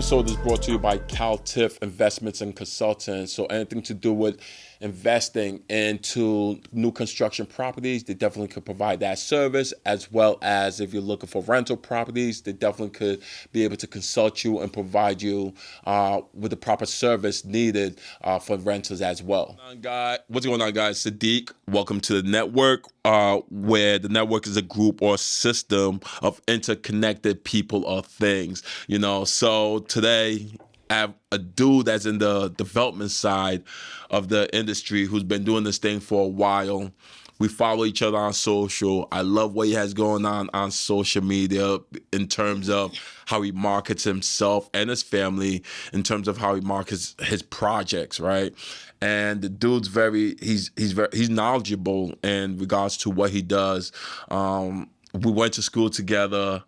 episode is brought to you by CalTIF Investments and Consultants. So anything to do with investing into new construction properties, they definitely could provide that service, as well as if you're looking for rental properties, they definitely could be able to consult you and provide you with the proper service needed for rentals as well. What's going on, guys? Sadiq, welcome to the Netwrk, where the network is a group or system of interconnected people or things. So today I have a dude that's in the development side of the industry who's been doing this thing for a while. We follow each other on social. I love what he has going on social media in terms of how he markets himself and his family, in terms of how he markets his projects, right? And the dude's he's knowledgeable in regards to what he does. We went to school together.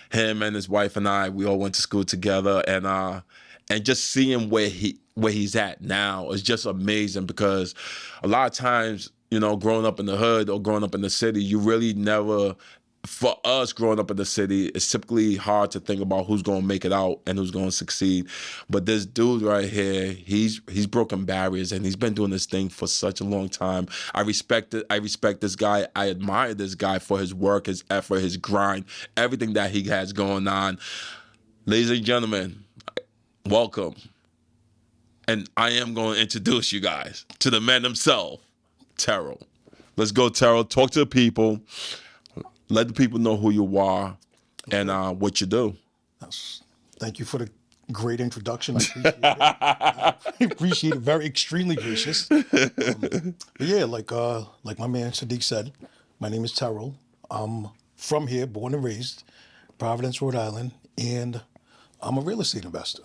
Him and his wife and we all went to school together, and just seeing where he's at now is just amazing, because a lot of times, growing up in the hood or growing up in the city, you really never, for us growing up in the city, it's typically hard to think about who's going to make it out and who's going to succeed. But this dude right here, he's broken barriers, and he's been doing this thing for such a long time. I respect it. I respect this guy. I admire this guy for his work, his effort, his grind, everything that he has going on. Ladies and gentlemen, welcome. And I am going to introduce you guys to the man himself, Terrell. Let's go, Terrell. Talk to the people. Let the people know who you are and what you do. Thank you for the great introduction. I appreciate it. I appreciate it. Very extremely gracious. But yeah, like my man Sadiq said, my name is Terrell. I'm from here, born and raised, Providence, Rhode Island, and I'm a real estate investor.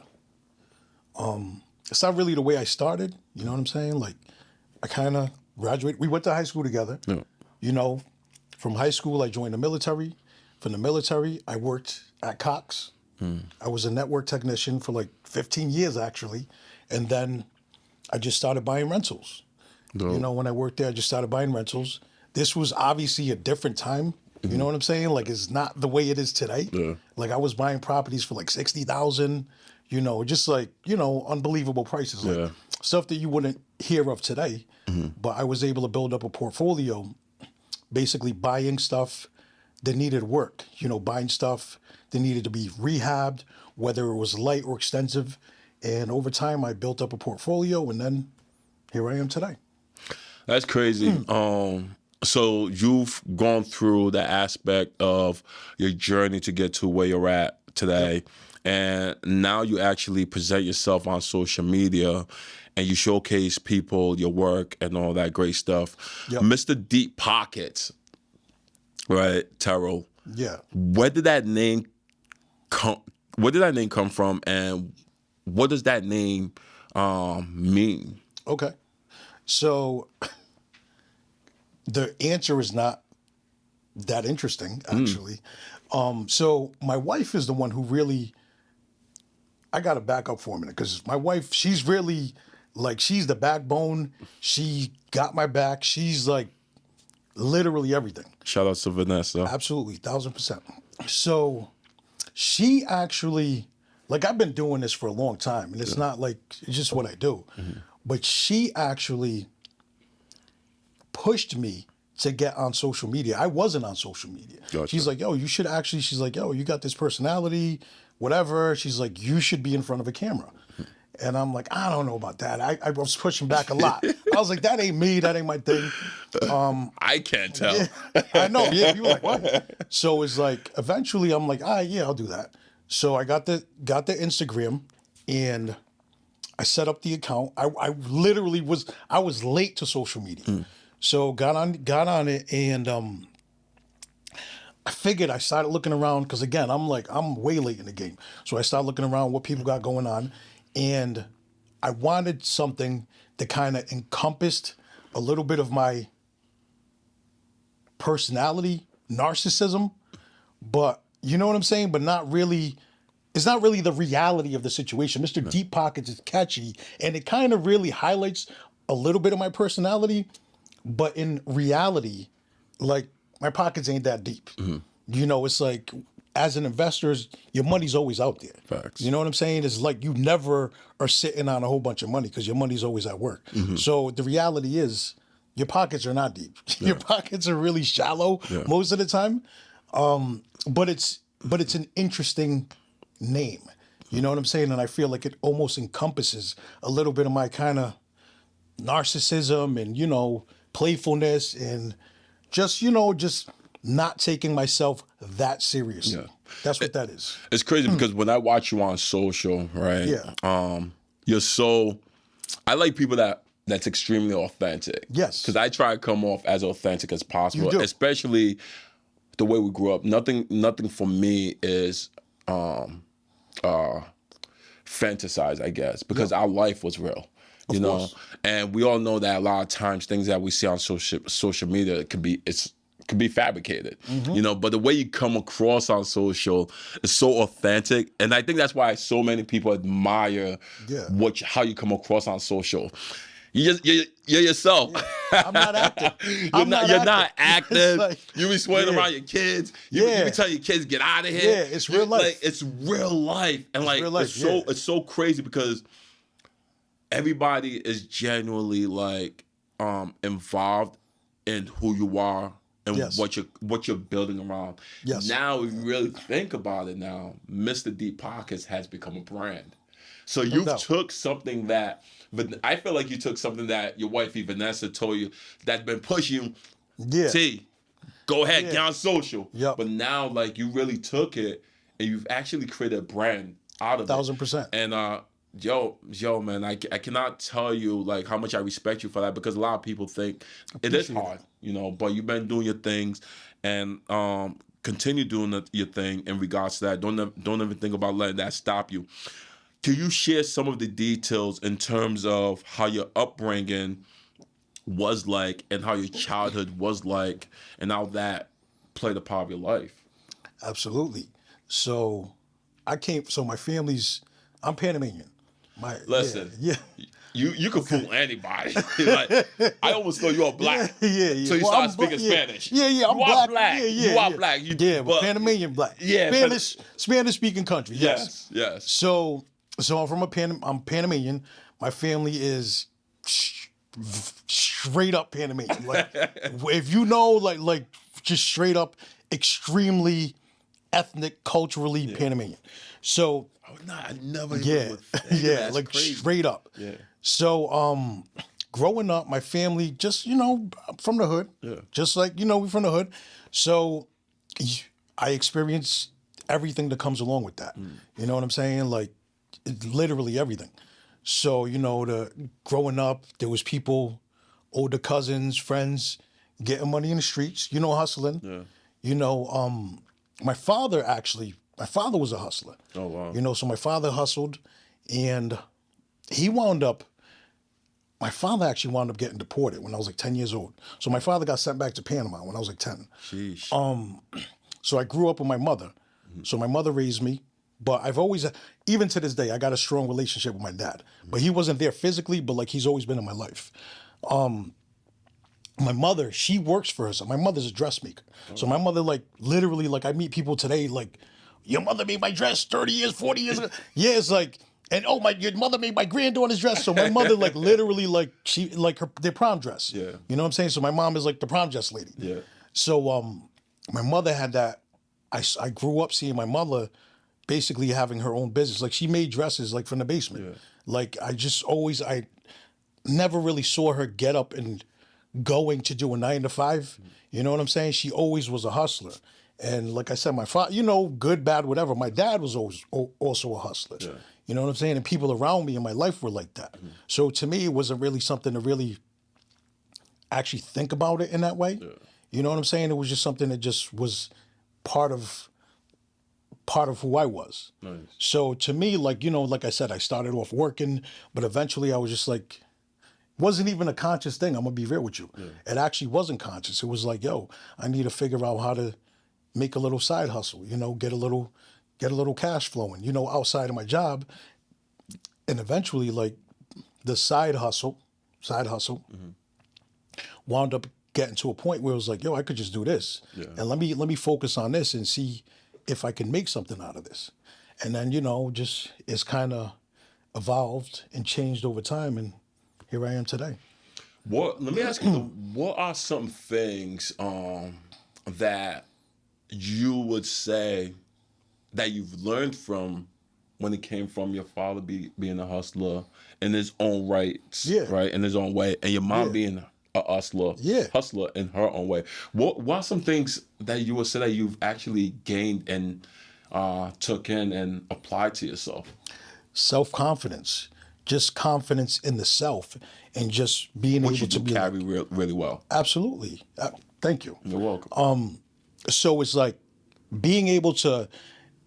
It's not really the way I started. You know what I'm saying? Like, I kind of graduated. We went to high school together. Yeah. From high school, I joined the military. From the military, I worked at Cox. I was a network technician for like 15 years, actually. And then I just started buying rentals. Dope. When I worked there, I just started buying rentals. This was obviously a different time. You know what I'm saying? Like, it's not the way it is today. Yeah. Like, I was buying properties for like $60,000, just like, unbelievable prices. Like, stuff that you wouldn't hear of today. But I was able to build up a portfolio, basically buying stuff that needed work, buying stuff that needed to be rehabbed, whether it was light or extensive. And over time, I built up a portfolio, and then here I am today. That's crazy. So you've gone through the aspect of your journey to get to where you're at today. Yep. And now you actually present yourself on social media and you showcase people, your work, and all that great stuff. Yep. Mr. Deep Pockets, right, Terrell? Yeah. Where did that name come from, and what does that name mean? Okay. So the answer is not that interesting, actually. So my wife is the one who really, I got to back up for a minute, because my wife, she's really, like, she's the backbone. She got my back. She's like literally everything. Shout out to Vanessa. Absolutely, 1,000%. So she actually, like, I've been doing this for a long time, and it's not like, it's just what I do. But she actually pushed me to get on social media. I wasn't on social media. Gotcha. She's like, yo, you should actually, she's like, yo, you got this personality, whatever. She's like, you should be in front of a camera. And I'm like, I don't know about that. I was pushing back a lot. I was like, that ain't me. That ain't my thing. I can't tell. Yeah, I know. Yeah, you were like, what? So it's like, eventually I'm like, yeah, I'll do that. So I got the Instagram, and I set up the account. I literally was late to social media. So got on it, and I figured, I started looking around, because again, I'm way late in the game. So I started looking around what people got going on, and I wanted something that kind of encompassed a little bit of my personality, narcissism, but you know what I'm saying? But not really, it's not really the reality of the situation. Mr. Deep Pockets is catchy, and it kind of really highlights a little bit of my personality, but in reality, like, my pockets ain't that deep. It's like, as an investor, your money's always out there. Facts. You know what I'm saying? It's like you never are sitting on a whole bunch of money because your money's always at work. So the reality is your pockets are not deep. Your pockets are really shallow most of the time. But it's an interesting name. You know what I'm saying? And I feel like it almost encompasses a little bit of my kind of narcissism and, you know, playfulness and just, you know, just not taking myself that seriously. That's what that is. It's crazy because when I watch you on social, right? Yeah. You're so. I like people that's extremely authentic. Yes. Because I try to come off as authentic as possible, You do. especially the way we grew up. Nothing for me is fantasized, I guess, because our life was real. You know, course. and we all know that a lot of times things that we see on social media could be fabricated, you know, but the way you come across on social is so authentic. And I think that's why so many people admire how you come across on social. You're yourself. Yeah. I'm not active. You're not active. Like, you be sweating around your kids. You be telling your kids, get out of here. Yeah, it's real life. Like, it's real life. And like, real life, it's so crazy because everybody is genuinely like involved in who you are and what you're building around. Yes. Now, if you really think about it now, Mr. Deep Pockets has become a brand. So you took something that, but I feel like you took something that your wifey Vanessa told you that's been pushing you. T, go ahead, get on social. Yep. But now, like, you really took it and you've actually created a brand out of it. 1,000%. And yo, man, I cannot tell you like how much I respect you for that, because a lot of people think it is hard, you know, but you've been doing your things and continue doing your thing in regards to that. Don't even think about letting that stop you. Can you share some of the details in terms of how your upbringing was like and how your childhood was like and how that played a part of your life? Absolutely. So my family's, I'm Panamanian. Listen, Yeah. You can fool anybody. Like, I always thought you were black. Yeah. So you start speaking Spanish. Yeah, I'm black. You are black. But Panamanian black. Yeah. Spanish speaking country. Yes. So I'm Panamanian. My family is straight up Panamanian. Like, if you know, like just straight up, extremely ethnic, culturally Panamanian. So I never even would think that's like crazy. straight up. Yeah. So growing up, my family just, you know, from the hood. Yeah. Just like, you know, we from the hood. So I experienced everything that comes along with that. You know what I'm saying? Like, literally everything. So, you know, growing up, there was people, older cousins, friends, getting money in the streets, you know, hustling. Yeah. You know, my father was a hustler. Oh, wow. You know, so my father hustled, and my father actually wound up getting deported when I was like 10 years old. So my father got sent back to Panama when I was like 10. Sheesh. So I grew up with my mother. So my mother raised me, but I've always, even to this day, I got a strong relationship with my dad. But he wasn't there physically, but like he's always been in my life. My mother, she works for herself. My mother's a dressmaker. So my mother, like, literally, like, I meet people today, like, your mother made my dress 30 years, 40 years ago. Yeah, it's like, and your mother made my granddaughter's dress. So my mother, like, literally, like, she, like, their prom dress. Yeah. You know what I'm saying? So my mom is like the prom dress lady. Yeah. So my mother had that. I grew up seeing my mother basically having her own business. Like, she made dresses, like, from the basement. Yeah. Like, I never really saw her get up and going to do a 9 to 5. You know what I'm saying? She always was a hustler. And like I said, my father, you know, good, bad, whatever. My dad was always also a hustler. Yeah. You know what I'm saying? And people around me in my life were like that. So to me, it wasn't really something to really actually think about it in that way. Yeah. You know what I'm saying? It was just something that just was part of who I was. Nice. So to me, like, you know, like I said, I started off working, but eventually I was just like, wasn't even a conscious thing. I'm gonna be real with you. Yeah. It actually wasn't conscious. It was like, yo, I need to figure out how to make a little side hustle, you know, get a little cash flowing, you know, outside of my job. And eventually, like, the side hustle wound up getting to a point where it was like, yo, I could just do this. Yeah. And let me focus on this and see if I can make something out of this? And then, just it's kind of evolved and changed over time. And here I am today. Let me ask you, what are some things that you would say that you've learned from when it came from your father being a hustler in his own rights, Yeah. right, in his own way, and your mom Yeah. being a hustler in her own way? What are some things that you would say that you've actually gained and took in and applied to yourself? Self-confidence, just confidence in the self, and just being Which able you to do be carry like, really well. absolutely. Thank you. You're welcome. So it's like being able to,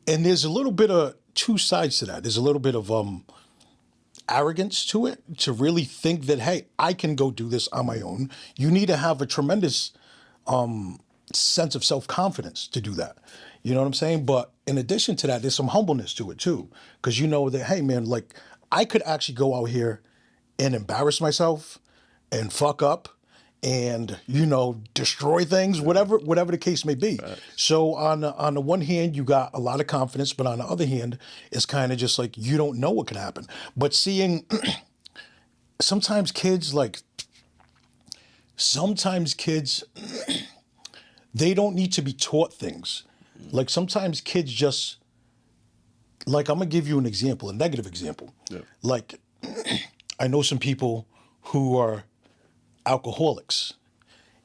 and there's a little bit of two sides to that. There's a little bit of arrogance to it, to really think that, hey, I can go do this on my own. You need to have a tremendous sense of self-confidence to do that. You know what I'm saying? But in addition to that, there's some humbleness to it too. Because you know that, hey man, like I could actually go out here and embarrass myself and fuck up and, destroy things, whatever the case may be. So on the one hand, you got a lot of confidence, but on the other hand, it's kind of just like you don't know what could happen. But seeing sometimes kids, they don't need to be taught things. Like sometimes kids just, like I'm gonna give you an example, a negative example. Yeah. Like I know some people who are alcoholics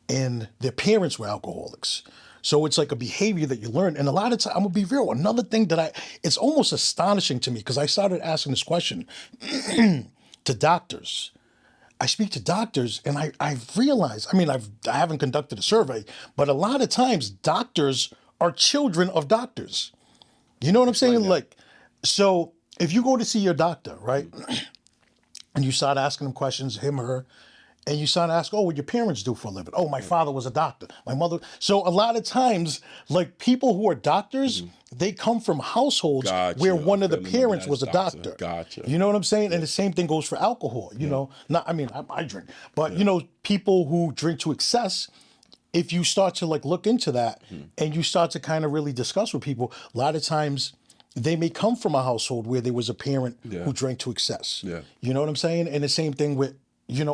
and their parents were alcoholics. So it's like a behavior that you learn. And a lot of times, I'm gonna be real, another thing that it's almost astonishing to me because I started asking this question to doctors. I speak to doctors and I've realized, I haven't conducted a survey, but a lot of times doctors are children of doctors. You know what I'm saying? Like, so if you go to see your doctor, right? And you start asking them questions, him or her, and you start asking, oh, what your parents do for a living? Oh, my father was a doctor. My mother. So a lot of times, like people who are doctors, they come from households where one of the parents was a doctor. Gotcha. You know what I'm saying? And the same thing goes for alcohol. You know, I drink, but people who drink to excess, if you start to like look into that and you start to kind of really discuss with people, a lot of times they may come from a household where there was a parent who drank to excess. Yeah. You know what I'm saying? And the same thing with,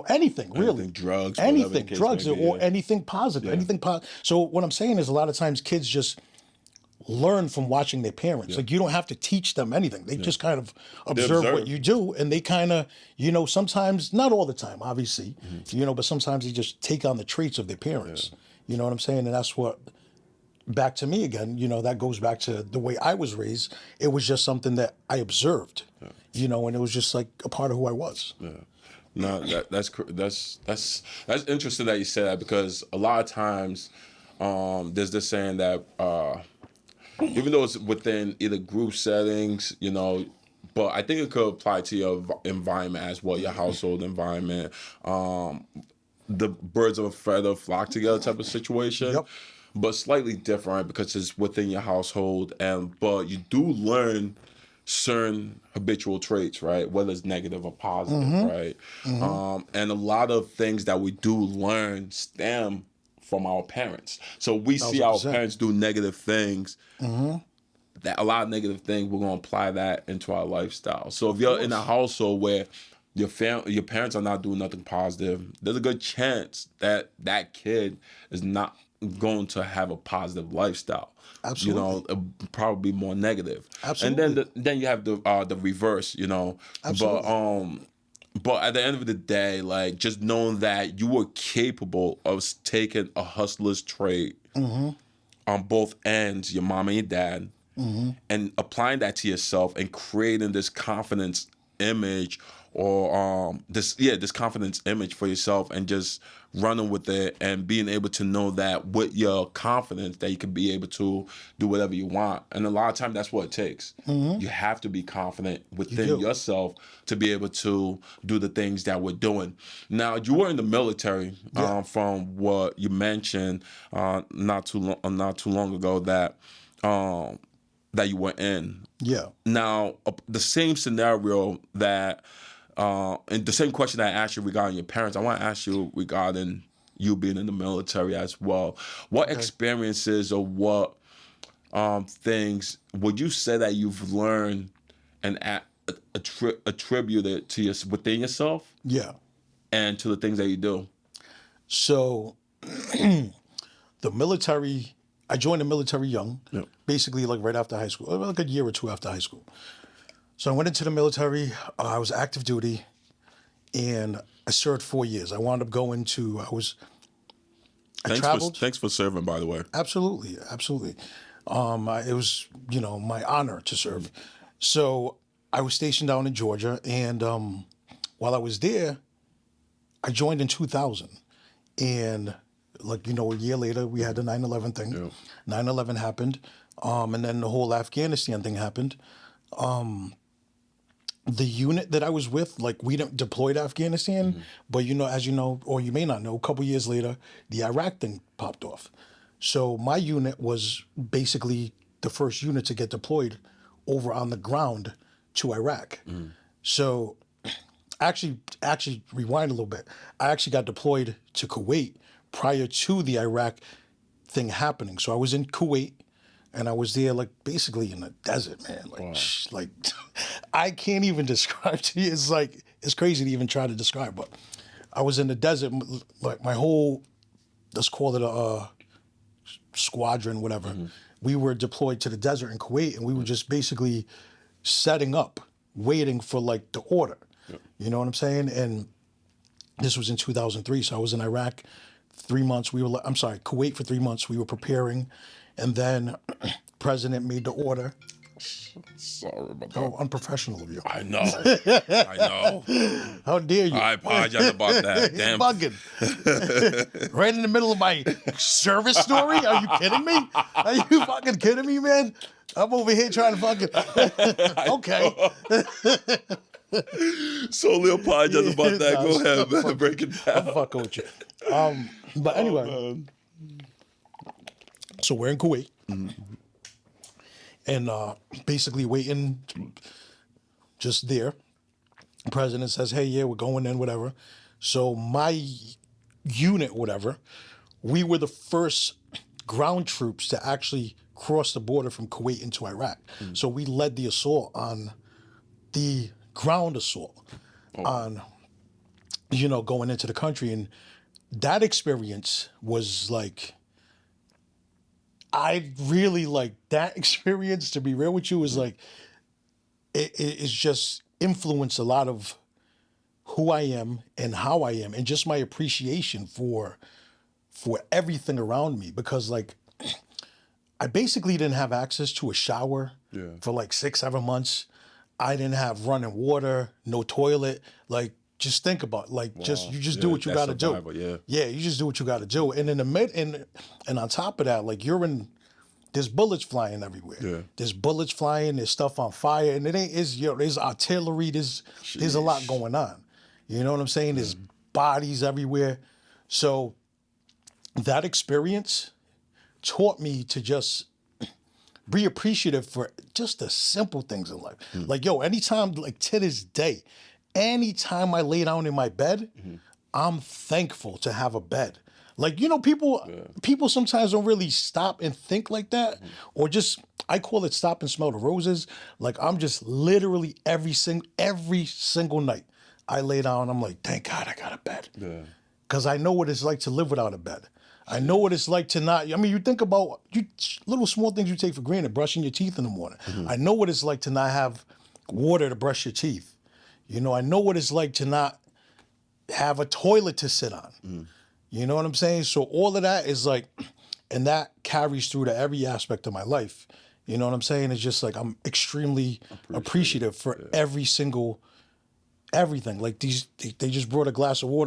anything really. Drugs. Anything, drugs or anything positive, anything positive. So what I'm saying is a lot of times kids just learn from watching their parents. Like you don't have to teach them anything. They just kind of observe what you do and they kind of, sometimes, not all the time, obviously, but sometimes they just take on the traits of their parents. You know what I'm saying? And that's what, back to me again, that goes back to the way I was raised. It was just something that I observed, and it was just like a part of who I was. Yeah. No, that's interesting that you say that because a lot of times there's this saying that even though it's within either group settings, but I think it could apply to your environment as well, your household environment, the birds of a feather flock together type of situation. Yep. But slightly different because it's within your household, but you do learn certain habitual traits, right? Whether it's negative or positive, right? And a lot of things that we do learn stem from our parents. So we see our 1,000%. parents do negative things. That a lot of negative things, we're gonna apply that into our lifestyle. So if you're in a household where your parents are not doing nothing positive, there's a good chance that that kid is not going to have a positive lifestyle. Absolutely. It'll probably be more negative. Absolutely. And then you have the reverse, Absolutely. But at the end of the day, like just knowing that you were capable of taking a hustler's trait on both ends, your mom and your dad, and applying that to yourself and creating this confidence image or this confidence image for yourself and just running with it and being able to know that with your confidence that you can be able to do whatever you want. And a lot of times that's what it takes. You have to be confident within yourself to be able to do the things that we're doing. Now, you were in the military from what you mentioned not too long ago that you were in. Yeah. Now, the same scenario that, and the same question I asked you regarding your parents, I want to ask you regarding you being in the military as well. What experiences or what things would you say that you've learned and attribute it to within yourself Yeah. and to the things that you do? So the military, I joined the military young, Yep. basically like right after high school, like a year or two after high school. So I went into the military. I was active duty, and I served 4 years. I wound up going to. I traveled. Thanks for serving, by the way. Absolutely, absolutely. It was my honor to serve. So I was stationed down in Georgia, and while I was there, I joined in 2000, and a year later we had the 9/11 thing. Yep. 9/11 happened, and then the whole Afghanistan thing happened. The unit that I was with, like we didn't deploy to Afghanistan, but as you know, or you may not know, a couple years later, the Iraq thing popped off. So my unit was basically the first unit to get deployed over on the ground to Iraq. So actually rewind a little bit. I actually got deployed to Kuwait prior to the Iraq thing happening. So I was in Kuwait. And I was there, like, basically in the desert, man. Like, Wow. like, I can't even describe to you. It's like, it's crazy to even try to describe. But I was in the desert, like, my whole, let's call it a squadron, whatever. We were deployed to the desert in Kuwait, and we were just basically setting up, waiting for, like, the order. Yep. You know what I'm saying? And this was in 2003. So I was in Iraq 3 months. Kuwait for 3 months. We were preparing. And then president made the order. Sorry about that. How unprofessional of you. I know. I know. How dare you? I apologize about that. You're Damn. bugging. Right in the middle of my service story? Are you kidding me? Are you fucking kidding me, man? I'm over here trying to fucking... Okay. Solely apologize about that. Go ahead, man. fuck- Break it I'm down. fucking with you. But anyway, so we're in Kuwait. And basically waiting just there. The president says, hey, yeah, we're going in, whatever. So my unit, whatever, we were the first ground troops to actually cross the border from Kuwait into Iraq. So we led the assault on the ground assault on, going into the country. And that experience was like, I really like that experience, to be real with you, is like, it's just influenced a lot of who I am and how I am and just my appreciation for everything around me. Because like, I basically didn't have access to a shower for like 6-7 months. I didn't have running water, no toilet. Like, just think about it. Like, you just do what you got to do. Yeah, you just do what you got to do. And in the and on top of that, like there's bullets flying everywhere. Yeah. There's bullets flying. There's stuff on fire, and there's artillery. There's a lot going on. You know what I'm saying? There's bodies everywhere. So that experience taught me to just be appreciative for just the simple things in life. Like, anytime, like to this day, anytime I lay down in my bed, I'm thankful to have a bed. Like, people sometimes don't really stop and think like that, or just, I call it stop and smell the roses. Like, I'm just literally every single night I lay down, I'm like, thank God I got a bed. Because I know what it's like to live without a bed. I know what it's like to not, you think about little small things you take for granted, brushing your teeth in the morning. I know what it's like to not have water to brush your teeth. I know what it's like to not have a toilet to sit on. You know what I'm saying? So all of that is like, and that carries through to every aspect of my life. You know what I'm saying? It's just like, I'm extremely appreciative for everything. Like they just brought a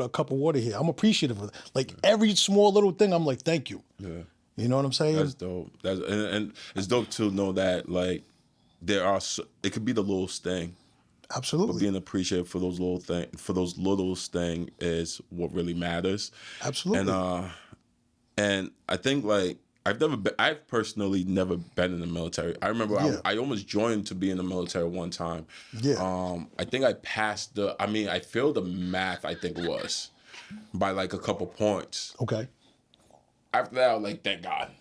cup of water here. I'm appreciative of it. Like every small little thing, I'm like, thank you. Yeah. You know what I'm saying? That's dope. And it's dope to know that like it could be the littlest thing. Absolutely. But being appreciative for those little things is what really matters. Absolutely. And I think like I've personally never been in the military. I remember I almost joined to be in the military one time. Yeah. I think I passed I failed the math, I think it was, by like a couple points. Okay. After that, I was like, thank God.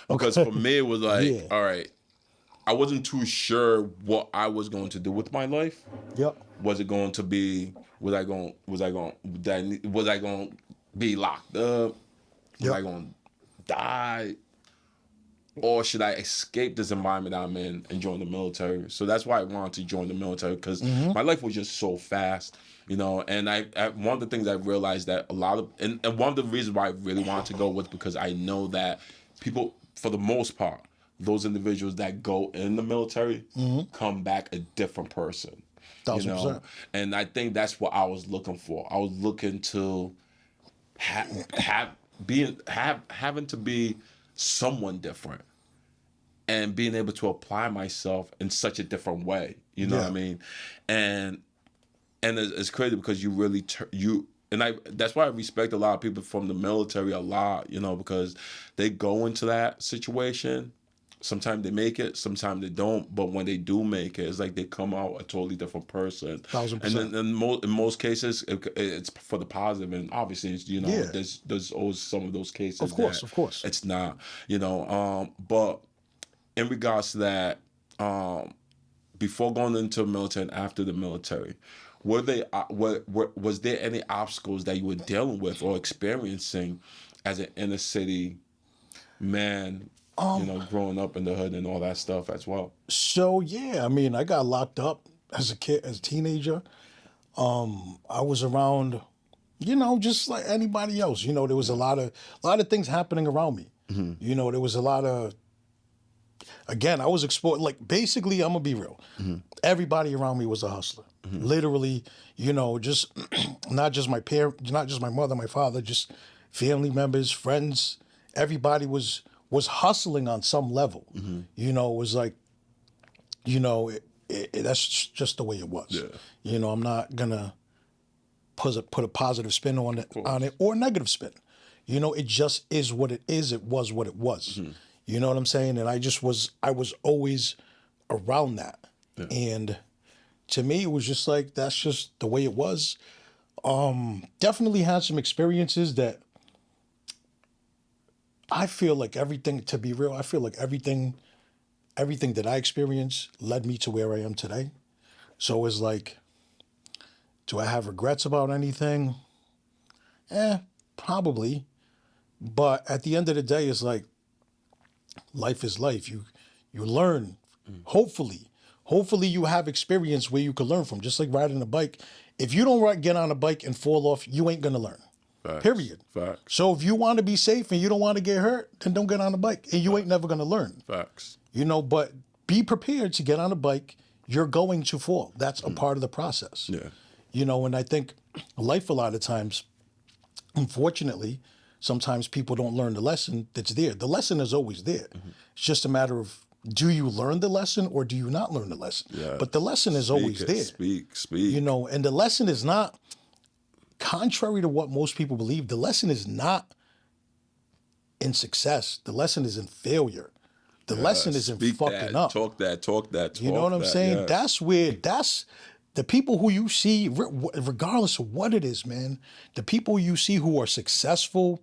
because for me it was like, Yeah. all right, I wasn't too sure what I was going to do with my life. Yep. Was it going to be? Was I going to be locked up? Was I going to die? Or should I escape this environment I'm in and join the military? So that's why I wanted to join the military, because my life was just so fast, And I one of the things I realized that a lot of, and one of the reasons why I really wanted to go was because I know that people, for the most part, those individuals that go in the military come back a different person. 1000%. And I think that's what I was looking for. I was looking to having to be someone different and being able to apply myself in such a different way. You know what I mean? And it's crazy because you really that's why I respect a lot of people from the military a lot, because they go into that situation. Sometimes they make it, sometimes they don't. But when they do make it, it's like they come out a totally different person. 1000%. And then in most cases, it's for the positive. And obviously, it's, there's always some of those cases. Of course. It's not, But in regards to that, before going into the military and after the military, was there any obstacles that you were dealing with or experiencing as an inner city man? Growing up in the hood and all that stuff as well. So yeah, I mean, I got locked up as a kid, as a teenager. I was around, just like anybody else. There was a lot of things happening around me. There was a lot of. Again, I was exposed. Like basically, I'm gonna be real. Everybody around me was a hustler. Literally, just not just my parent, not just my mother, my father, just family members, friends. Everybody was hustling on some level. It was like, that's just the way it was. I'm not gonna put a positive spin on it or a negative spin. It just is what it is. It was what it was. You know what I'm saying? And I was always around that. And to me, it was just like, that's just the way it was. Definitely had some experiences that I feel like everything, to be real, I feel like everything that I experienced led me to where I am today. So it's like, do I have regrets about anything? Probably. But at the end of the day, it's like, life is life. You learn. Hopefully you have experience where you can learn from. Just like riding a bike. If you don't get on a bike and fall off, you ain't gonna learn. Facts. Period. Facts. So if you want to be safe and you don't want to get hurt, then don't get on a bike, and you ain't never gonna learn. Facts. But be prepared to get on a bike. You're going to fall. That's a part of the process. And I think life, a lot of times, unfortunately, sometimes people don't learn the lesson that's there. The lesson is always there. It's just a matter of, do you learn the lesson or do you not learn the lesson? But the lesson is always there. Speak. And the lesson is not, contrary to what most people believe, the lesson is not in success. The lesson is in failure. The lesson is in fucking up. Talk that. You know what I'm saying? Yes. That's the people who you see, regardless of what it is, man, the people you see who are successful,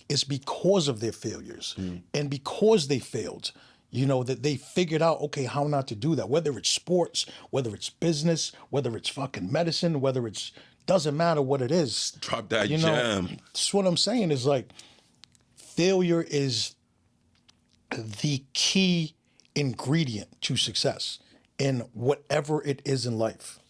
it's because of their failures and because they failed. That they figured out, okay, how not to do that. Whether it's sports, whether it's business, whether it's fucking medicine, whether it's, doesn't matter what it is. Drop that gem. That's what I'm saying is like, failure is the key ingredient to success in whatever it is in life.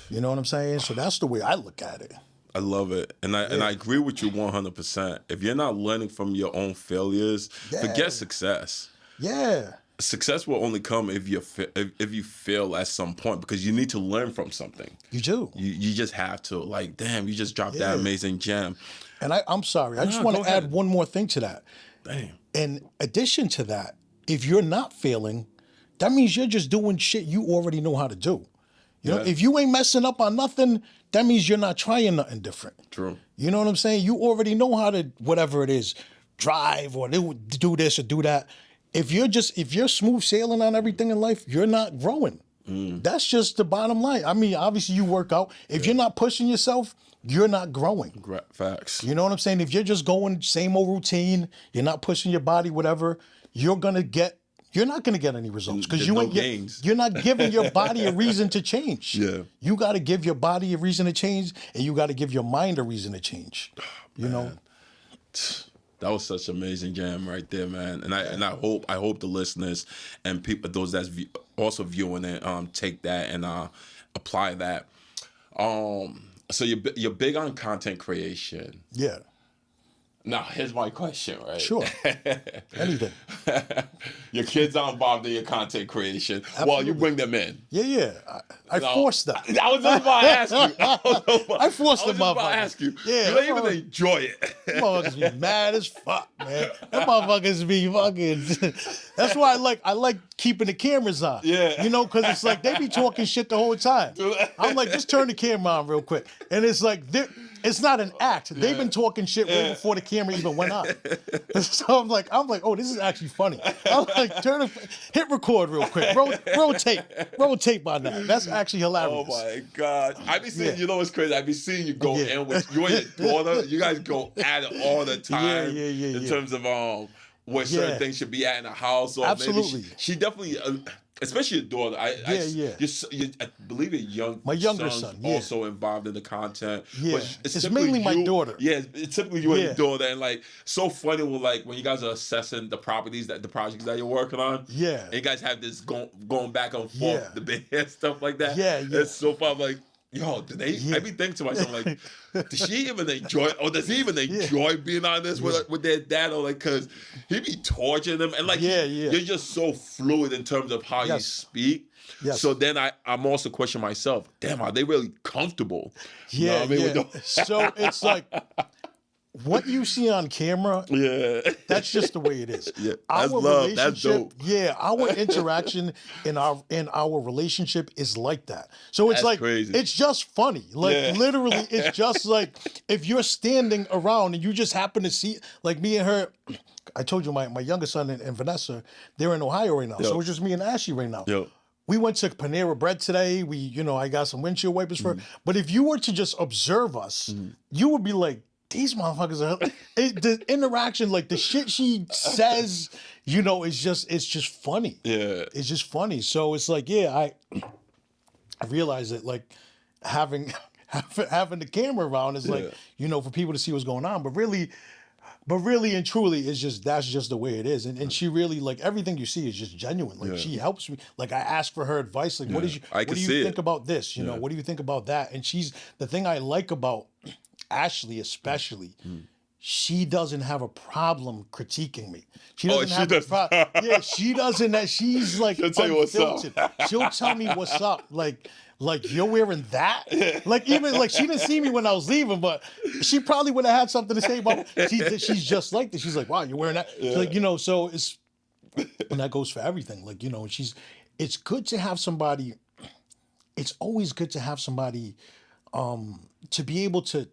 You know what I'm saying? So that's the way I look at it. I love it. And I agree with you 100%. If you're not learning from your own failures, forget success. Yeah. Success will only come if you fail at some point, because you need to learn from something. You do. You just have to. Like, damn, you just dropped that amazing gem. And I'm sorry. I just want to add one more thing to that. Damn. In addition to that, if you're not failing, that means you're just doing shit you already know how to do. You know, if you ain't messing up on nothing, that means you're not trying nothing different. True. You know what I'm saying? You already know how to, whatever it is, drive or do this or do that. If you're smooth sailing on everything in life, you're not growing. That's just the bottom line. I mean, obviously you work out. If you're not pushing yourself, you're not growing. Facts. You know what I'm saying? If you're just going same old routine, you're not pushing your body, whatever, you're not gonna get any results because you're not giving your body a reason to change. Yeah. You got to give your body a reason to change, and you got to give your mind a reason to change. You know. That was such an amazing jam right there, man. And I hope the listeners and people, those that's also viewing it, take that and apply that. So you're big on content creation. Yeah. Now here's my question, right? Sure. Anything. Your kids are involved in your content creation. Absolutely. Well, you bring them in. Yeah. I forced them. I was just about to ask you. I forced them up. I was just about to ask you. Yeah. Do they even enjoy it? Them motherfuckers be mad as fuck, man. Them motherfuckers be fucking. That's why I like keeping the cameras on. Yeah. You know, because it's like they be talking shit the whole time. I'm like, just turn the camera on real quick, and it's like it's not an act. They've been talking shit way before the camera even went on. So I'm like, oh, this is actually funny. I'm like, hit record real quick. Rotate by now. That's actually hilarious. Oh my God. I be seeing, you know what's crazy? I be seeing you go in with you and your daughter. You guys go at it all the time. In terms of where certain things should be at in the house. Or absolutely. Maybe she definitely, especially your daughter. I believe my younger son also involved in the content. Yeah, it's mainly my daughter. Yeah, it's typically you and your daughter, and like so funny with like when you guys are assessing the projects that you're working on. Yeah, and you guys have this going back and forth debate and stuff like that. Yeah. It's so fun. Like, yo, do they? I be thinking to myself like, does she even enjoy, or does he even enjoy being on this with their dad, or like, cause he be torturing them, and like, you're just so fluid in terms of how you speak. Yes. So then I'm also questioning myself, damn, are they really comfortable? Yeah, you know what I mean? So it's like what you see on camera, that's just the way it is. Yeah, our that's love. That's relationship, dope. Our interaction in our relationship is like that. So it's crazy. It's just funny. Like literally, it's just like if you're standing around and you just happen to see, like me and her. I told you my youngest son and Vanessa, they're in Ohio right now. So it's just me and Ashley right now. We went to Panera Bread today. I got some windshield wipers for her. But if you were to just observe us, you would be like, these motherfuckers are the interaction, like the shit she says, it's just funny. Yeah. It's just funny. So it's like, I realize that like having the camera around is like, for people to see what's going on. But really and truly, that's just the way it is. And she really, like, everything you see is just genuine. Like, she helps me. Like, I ask for her advice. Like, what do you think about this? What do you think about that? And the thing I like about Ashley especially, she doesn't have a problem critiquing me. She doesn't have a problem. Yeah, she doesn't. She's like, she'll tell you what's up. She'll tell me what's up. Like you're wearing that? Like even like she didn't see me when I was leaving, but she probably would have had something to say about she's just like this. She's like, wow, you're wearing that. Like, so it's, and that goes for everything. Like, it's good to have somebody, it's always good to have somebody to be able to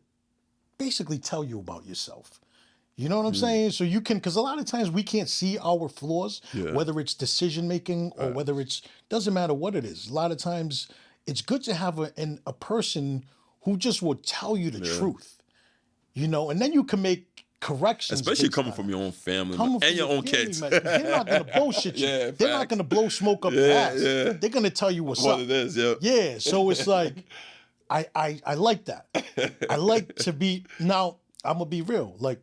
basically tell you about yourself. You know what I'm saying? So you can, because a lot of times we can't see our flaws, whether it's decision making or whether doesn't matter what it is. A lot of times it's good to have a person who just will tell you the truth, and then you can make corrections. Especially coming from your own family and your own kids. They're not going to bullshit you. They're not going to blow smoke up your ass. They're going to tell you what's up. What it is, Yeah, so it's like, I like that. I like to be, now I'm going to be real. Like,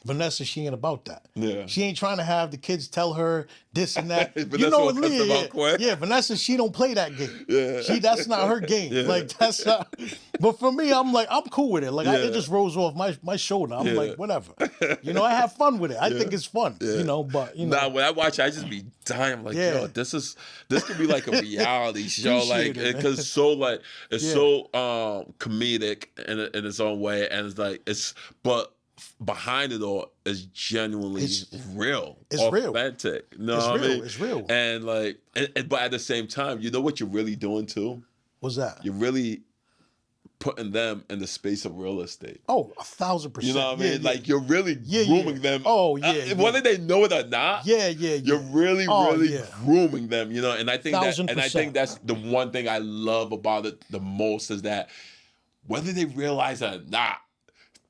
Vanessa, she ain't about that. Yeah. She ain't trying to have the kids tell her this and that. Vanessa, she don't play that game. Yeah. That's not her game. Yeah. Like, that's not. But for me, I'm like, I'm cool with it. Like, it just rolls off my shoulder. I'm like, whatever. I have fun with it. I think it's fun. But Nah, when I watch it, I just be dying. I'm like, yo, this could be like a reality show. Like, because it's so comedic in its own way, and it's like but behind it all is genuinely real. It's authentic. Real. No, I mean, it's real. And like, but at the same time, you know what you're really doing too? What's that? You're really putting them in the space of real estate. Oh, 1,000%. You know what I mean? Like, you're really grooming them. Oh, yeah. Whether they know it or not. You're really grooming them. And I think 1,000%. that's the one thing I love about it the most is that whether they realize it or not,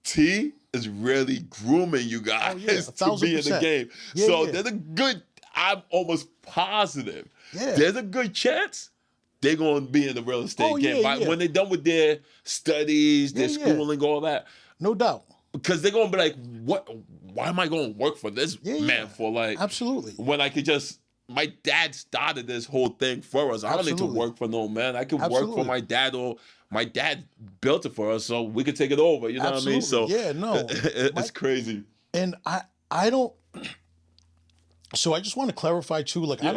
T is really grooming you guys to be in the 1,000%. game. Yeah, So yeah. there's a good, I'm almost positive, Yeah. there's a good chance they're going to be in the real estate Oh, game. yeah, yeah. When they're done with their studies, their Yeah, yeah. schooling, all that. No doubt. Because they're going to be like, what? Why am I going to work for this man for like, absolutely, when I could just, my dad started this whole thing for us. I don't need to work for no man. I could work for my dad, or my dad built it for us so we could take it over. You know what I mean? So yeah, no. it's crazy. And I don't, so I just want to clarify too, like, Yeah. I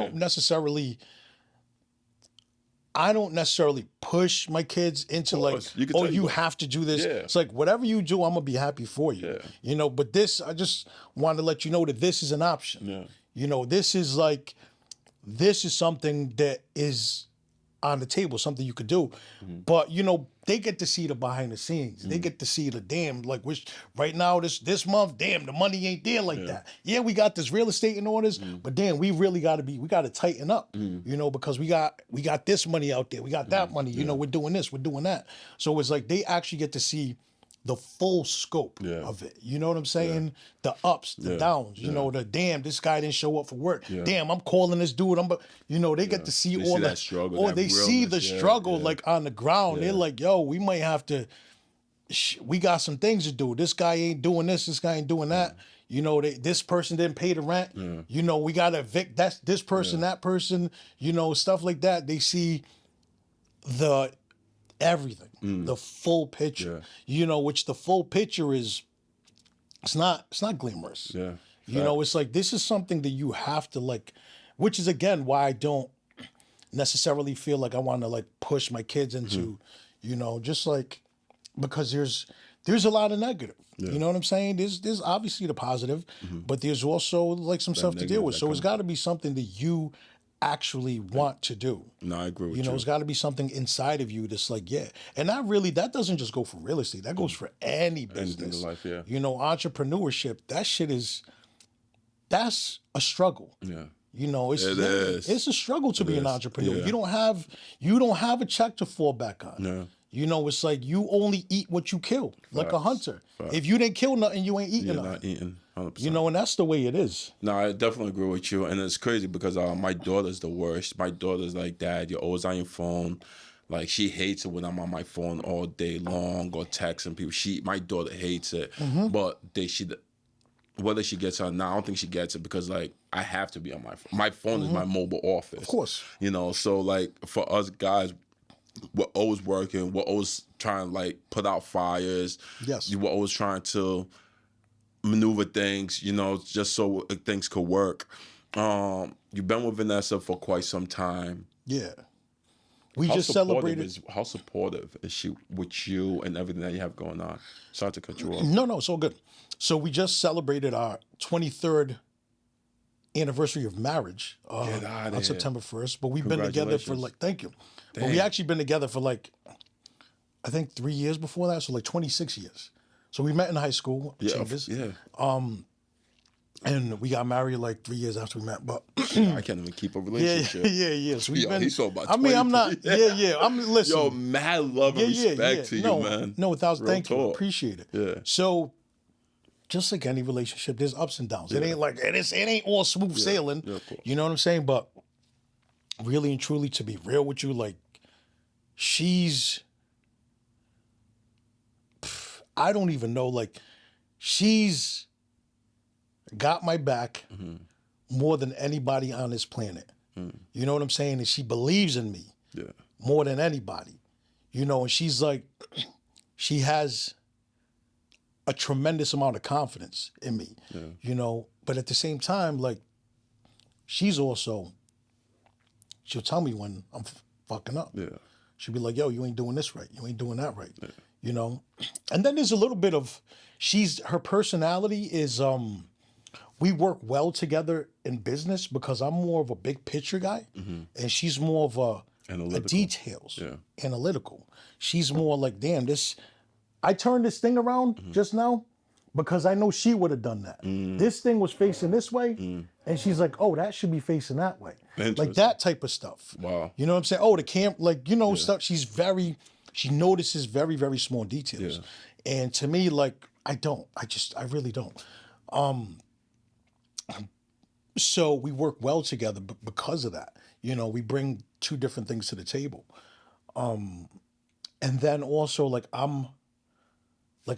don't necessarily push my kids into like, oh, you have to do this. Yeah. It's like, whatever you do, I'm gonna be happy for you. Yeah. You know, but this, I just want to let you know that this is an option. Yeah. You know, this is something that is on the table, something you could do. But you know, they get to see the behind the scenes. They get to see the damn, like, which right now this month, damn, the money ain't there like that. Yeah, we got this real estate in orders, but damn, we really got to tighten up. You know, because we got this money out there, we got that money. You know, we're doing this, we're doing that. So it's like they actually get to see the full scope of it. You know what I'm saying? The ups, the downs. You know, the damn, this guy didn't show up for work. Damn, I'm calling this dude. You know, they get to see all that struggle, or they see the struggle like on the ground. They're like, yo, we might have to. We got some things to do. This guy ain't doing this. This guy ain't doing that. You know, this person didn't pay the rent. You know, we got to evict this person, that person. You know, stuff like that. They see the everything, the full picture. You know, which the full picture is, it's not glamorous. Yeah. You know, it's like, this is something that you have to like, which is again why I don't necessarily feel like I want to like push my kids into, you know, just like, because there's a lot of negative. You know what I'm saying? There's obviously the positive, but there's also like some stuff to deal with. So it's got to be something that you actually want to do. No, I agree with you. You know, it's got to be something inside of you that's like, yeah. And that doesn't just go for real estate. That goes for any business. Anything in life, yeah. You know, entrepreneurship, that's a struggle. Yeah. You know, it's a struggle to be an entrepreneur. Yeah. You don't have a check to fall back on. No. You know, it's like you only eat what you kill, like a hunter. If you didn't kill nothing, you ain't eating nothing. Not eating, 100%. You know, and that's the way it is. No, I definitely agree with you. And it's crazy because my daughter's the worst. My daughter's like, Dad, you're always on your phone. Like, she hates it when I'm on my phone all day long or texting people. My daughter hates it. But whether she gets it or not, I don't think she gets it because, like, I have to be on my phone. My phone is my mobile office. Of course. You know, so, like, for us guys, we're always working. We're always trying to, like, put out fires. Yes. We're always trying to maneuver things, you know, just so things could work. You've been with Vanessa for quite some time. Yeah. We just celebrated. How supportive is she with you and everything that you have going on? Sorry to cut you off. No, it's all good. So we just celebrated our 23rd anniversary of marriage on September 1st. But we've been together for like, thank you. Dang. But we actually been together for like, I think 3 years before that. So like 26 years. So we met in high school, Chambers. Yeah. And we got married like 3 years after we met. But I can't even keep a relationship. Yeah. So we've been. He's so about I'm not. Yeah. I'm listening. Yo, mad love and respect to you, man. No, thank you. Appreciate it. Yeah. So, just like any relationship, there's ups and downs. It ain't like it ain't all smooth sailing. Yeah, of course. You know what I'm saying? But really and truly, to be real with you, like I don't even know. Like, she's got my back more than anybody on this planet. You know what I'm saying? And she believes in me more than anybody. You know, and she's like, she has a tremendous amount of confidence in me. You know, but at the same time, like, she'll tell me when I'm fucking up. Yeah. She'll be like, yo, you ain't doing this right. You ain't doing that right. You know? And then there's a little bit of, her personality is, we work well together in business because I'm more of a big picture guy and she's more of a details, analytical. She's more like, damn, I turned this thing around just now because I know she would have done that. This thing was facing this way and she's like, oh, that should be facing that way. Like that type of stuff. Wow. You know what I'm saying? Oh, the camp, like, you know, stuff. She's She notices very, very small details. And to me, like, I really don't. So we work well together because of that. You know, we bring two different things to the table. And then also, like I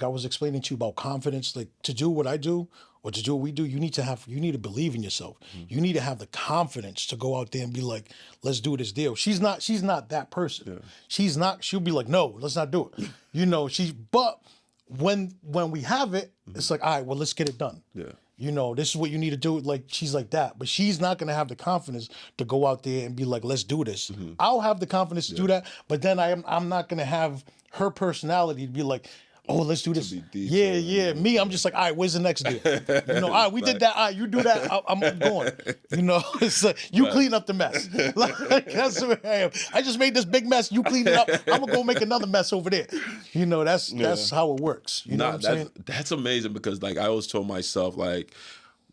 was explaining to you about confidence, like to do what I do or to do what we do, you need to believe in yourself. You need to have the confidence to go out there and be like, let's do this deal. She's not that person. She'll be like, no, let's not do it. You know, but when we have it, it's like, all right, well, let's get it done. Yeah. You know, this is what you need to do. Like, she's like that, but she's not going to have the confidence to go out there and be like, let's do this. I'll have the confidence to do that, but then I'm not going to have her personality to be like, oh, let's do this. Yeah. Me, I'm just like, all right, where's the next deal? You know, all right, we did that. All right, you do that. I'm going. You know, it's like, you clean up the mess. Like, that's what I am. I just made this big mess. You clean it up. I'm gonna go make another mess over there. You know, that's how it works. You know what I'm saying? That's amazing because, like, I always told myself, like,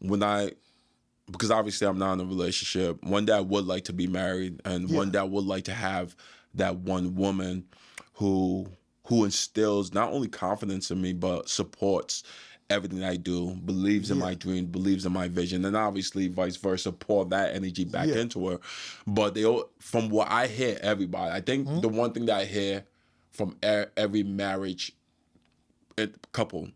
because obviously I'm not in a relationship, one day I would like to be married, and one day I would like to have that one woman who instills not only confidence in me, but supports everything I do, believes in my dream, believes in my vision, and obviously vice versa, pour that energy back into her. But from what I hear, everybody, I think the one thing that I hear from every marriage couple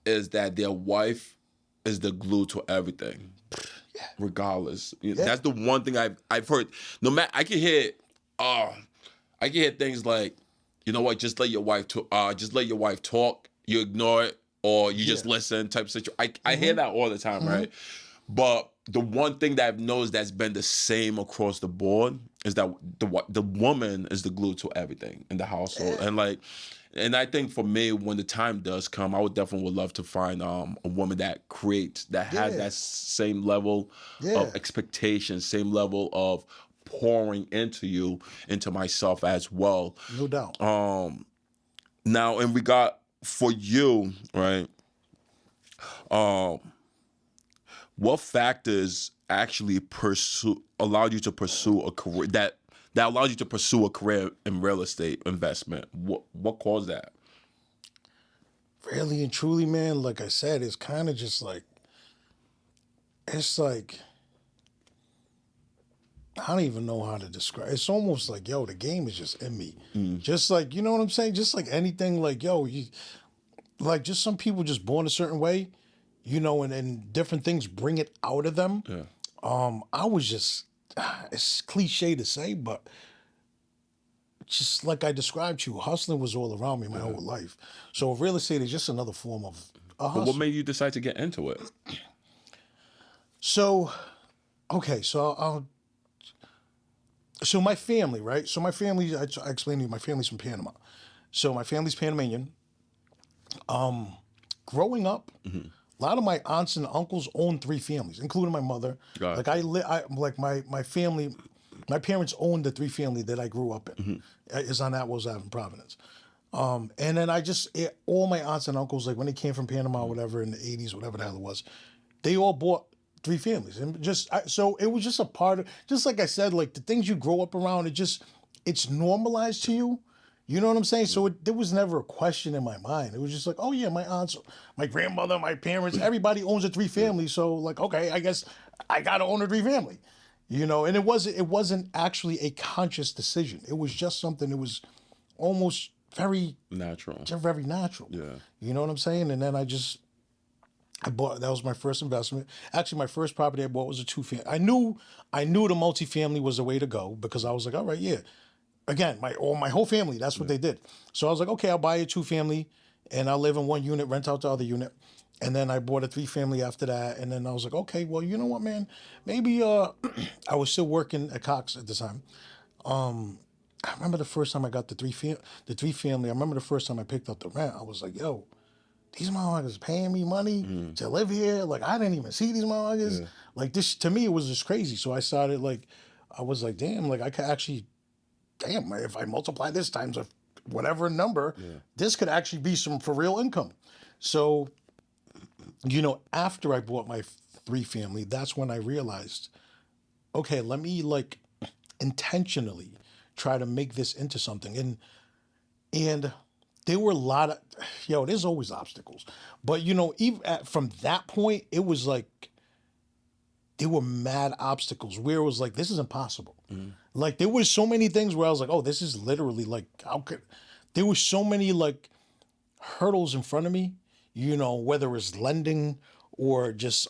is that their wife is the glue to everything, regardless. That's the one thing I've heard. No matter, I can hear things like, you know what? Just let your wife talk. You ignore it, or you just listen. Type of situation. I hear that all the time, right? But the one thing that I've noticed that's been the same across the board is that the woman is the glue to everything in the household, and I think for me, when the time does come, I would love to find a woman that has that same level of expectation, same level of pouring into myself as well. No doubt. Now, in regard for you, right? What factors actually allowed you to pursue a career that allowed you to pursue a career in real estate investment? What caused that? Really and truly, man, like I said, it's kind of just like, it's like, I don't even know how to describe. It's almost like, yo, the game is just in me. Just like, you know what I'm saying? Just like anything, like, yo, like just some people just born a certain way, you know, and different things bring it out of them. Yeah. I was just, it's cliche to say, but just like I described to you, hustling was all around me my whole life. So real estate is just another form of a hustle. But what made you decide to get into it? So, okay, so so my family, right? So my family, I explained to you, my family's from Panama. So my family's Panamanian. Growing up, a lot of my aunts and uncles owned 3 families, including my mother. Got Like my family, my parents owned the 3 family that I grew up in. It's on Atwells Ave in Providence. And then all my aunts and uncles, like when they came from Panama or whatever in the 80s, whatever the hell it was, they all bought 3 families. And so it was just a part of, just like I said, like the things you grow up around, it's normalized to you. You know what I'm saying? So there was never a question in my mind. It was just like, oh yeah, my aunts, my grandmother, my parents, everybody owns a 3 family. So like, okay, I guess I gotta own a 3 family. You know, and it wasn't actually a conscious decision. It was just something that was almost very natural. Very natural. Yeah. You know what I'm saying? And then I bought, that was my first investment. Actually, my first property I bought was a 2-family. I knew the multifamily was the way to go because I was like, all right, yeah. Again, my whole family, that's what they did. So I was like, okay, I'll buy a 2-family and I'll live in one unit, rent out the other unit. And then I bought a 3-family after that. And then I was like, okay, well, you know what, man? Maybe I was still working at Cox at the time. I remember the first time I got the 3-family. I remember the first time I picked up the rent. I was like, yo, these motherfuckers paying me money to live here. Like, I didn't even see these motherfuckers. Yeah. Like, this, to me, it was just crazy. So I started, like, I was like, damn, like, I could actually, damn, if I multiply this times a whatever number, this could actually be some for real income. So, you know, after I bought my 3-family, that's when I realized, okay, let me, like, intentionally try to make this into something. And And there were a lot of, there's always obstacles. But, even from that point, it was like, there were mad obstacles where it was like, this is impossible. Like, there was so many things where I was like, oh, this is literally like, there were so many like hurdles in front of me, whether it's lending or just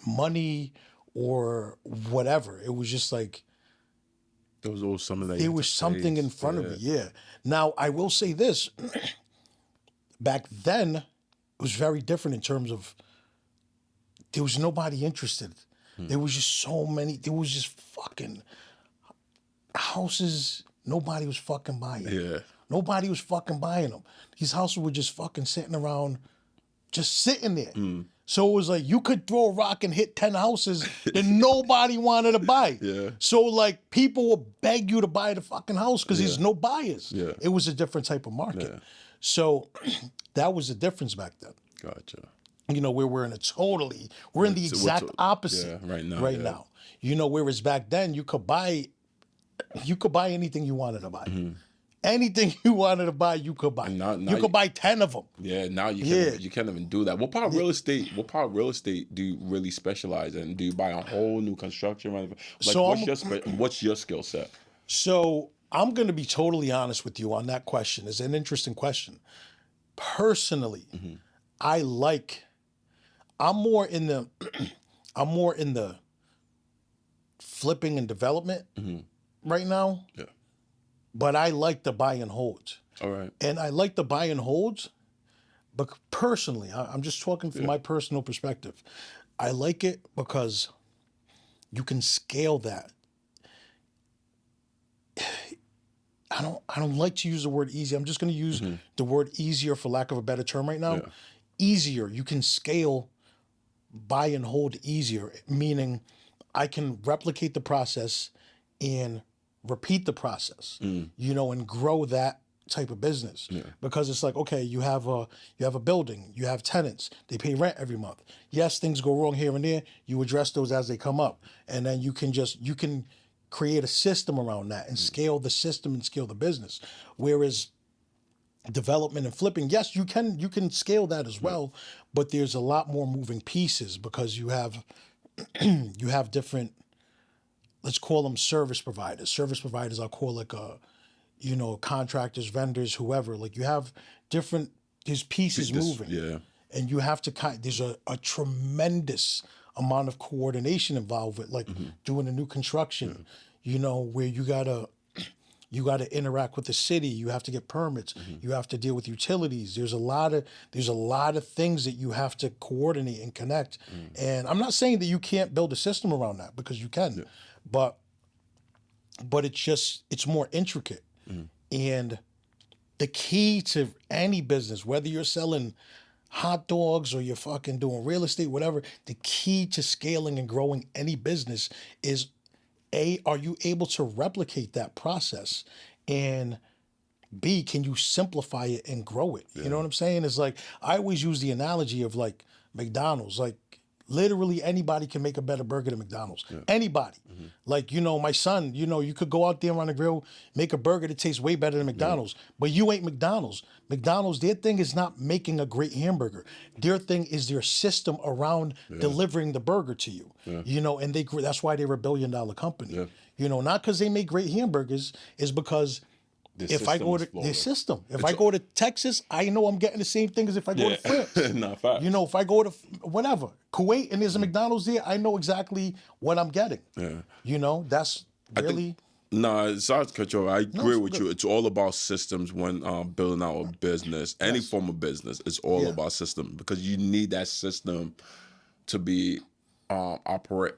money or whatever. It was just like, There was always something that you there had was to something in face. front of me. Yeah. Now, I will say this. Back then, it was very different in terms of there was nobody interested. There was just so many. There was just fucking houses. Nobody was fucking buying. Yeah. Nobody was fucking buying them. These houses were just fucking sitting around, just sitting there. So it was like you could throw a rock and hit 10 houses that nobody wanted to buy. Yeah. So like people would beg you to buy the fucking house because there's no buyers. Yeah. It was a different type of market. Yeah. So that was the difference back then. Gotcha. Where we're in we're in the exact opposite right now. right now. Whereas back then you could buy anything you wanted to buy. Anything you wanted to buy, you could buy. Now you could buy 10 of them. Yeah, now you can't even do that. What part of real estate? What part of real estate do you really specialize in? Do you buy a whole new construction? Like, So what's your skill set? So I'm going to be totally honest with you on that question. It's an interesting question. Personally, I'm more in the flipping and development right now. Yeah. But I like the buy and holds. All right. And I like the buy and holds, but personally, I'm just talking from my personal perspective. I like it because you can scale that. I don't like to use the word easy. I'm just going to use the word easier for lack of a better term right now. Yeah. Easier. You can scale buy and hold easier, meaning I can replicate the process and repeat the process, and grow that type of business. Because it's like, okay, you have a building, you have tenants, they pay rent every month. Yes, things go wrong here and there. You address those as they come up, and then you can create a system around that and scale the system and scale the business. Whereas development and flipping, yes, you can scale that as well, but there's a lot more moving pieces because you have different, let's call them service providers. Service providers I'll call like contractors, vendors, whoever. Like you have there's pieces moving. Yeah. And you have to there's a tremendous amount of coordination involved with like doing a new construction, where you gotta interact with the city. You have to get permits. You have to deal with utilities. There's a lot of things that you have to coordinate and connect. And I'm not saying that you can't build a system around that because you can, but it's more intricate. And the key to any business, whether you're selling hot dogs or you're fucking doing real estate, whatever, the key to scaling and growing any business is are you able to replicate that process? And B, can you simplify it and grow it? You know what I'm saying? It's like, I always use the analogy of like McDonald's. Like literally anybody can make a better burger than McDonald's. Anybody. Like, my son, you could go out there on the grill, make a burger that tastes way better than McDonald's, but you ain't McDonald's. McDonald's, their thing is not making a great hamburger. Their thing is their system around delivering the burger to you. And that's why they're $1 billion company. Not because they make great hamburgers, is because if I go to their system, if I go to Texas, I know I'm getting the same thing as if I go to France. Not fact. If I go to whatever, Kuwait, and there's a McDonald's there, I know exactly what I'm getting. That's really. Sorry to cut you off. I agree with you. It's all about systems when building out a business. Any form of business, it's all about system because you need that system to be operable.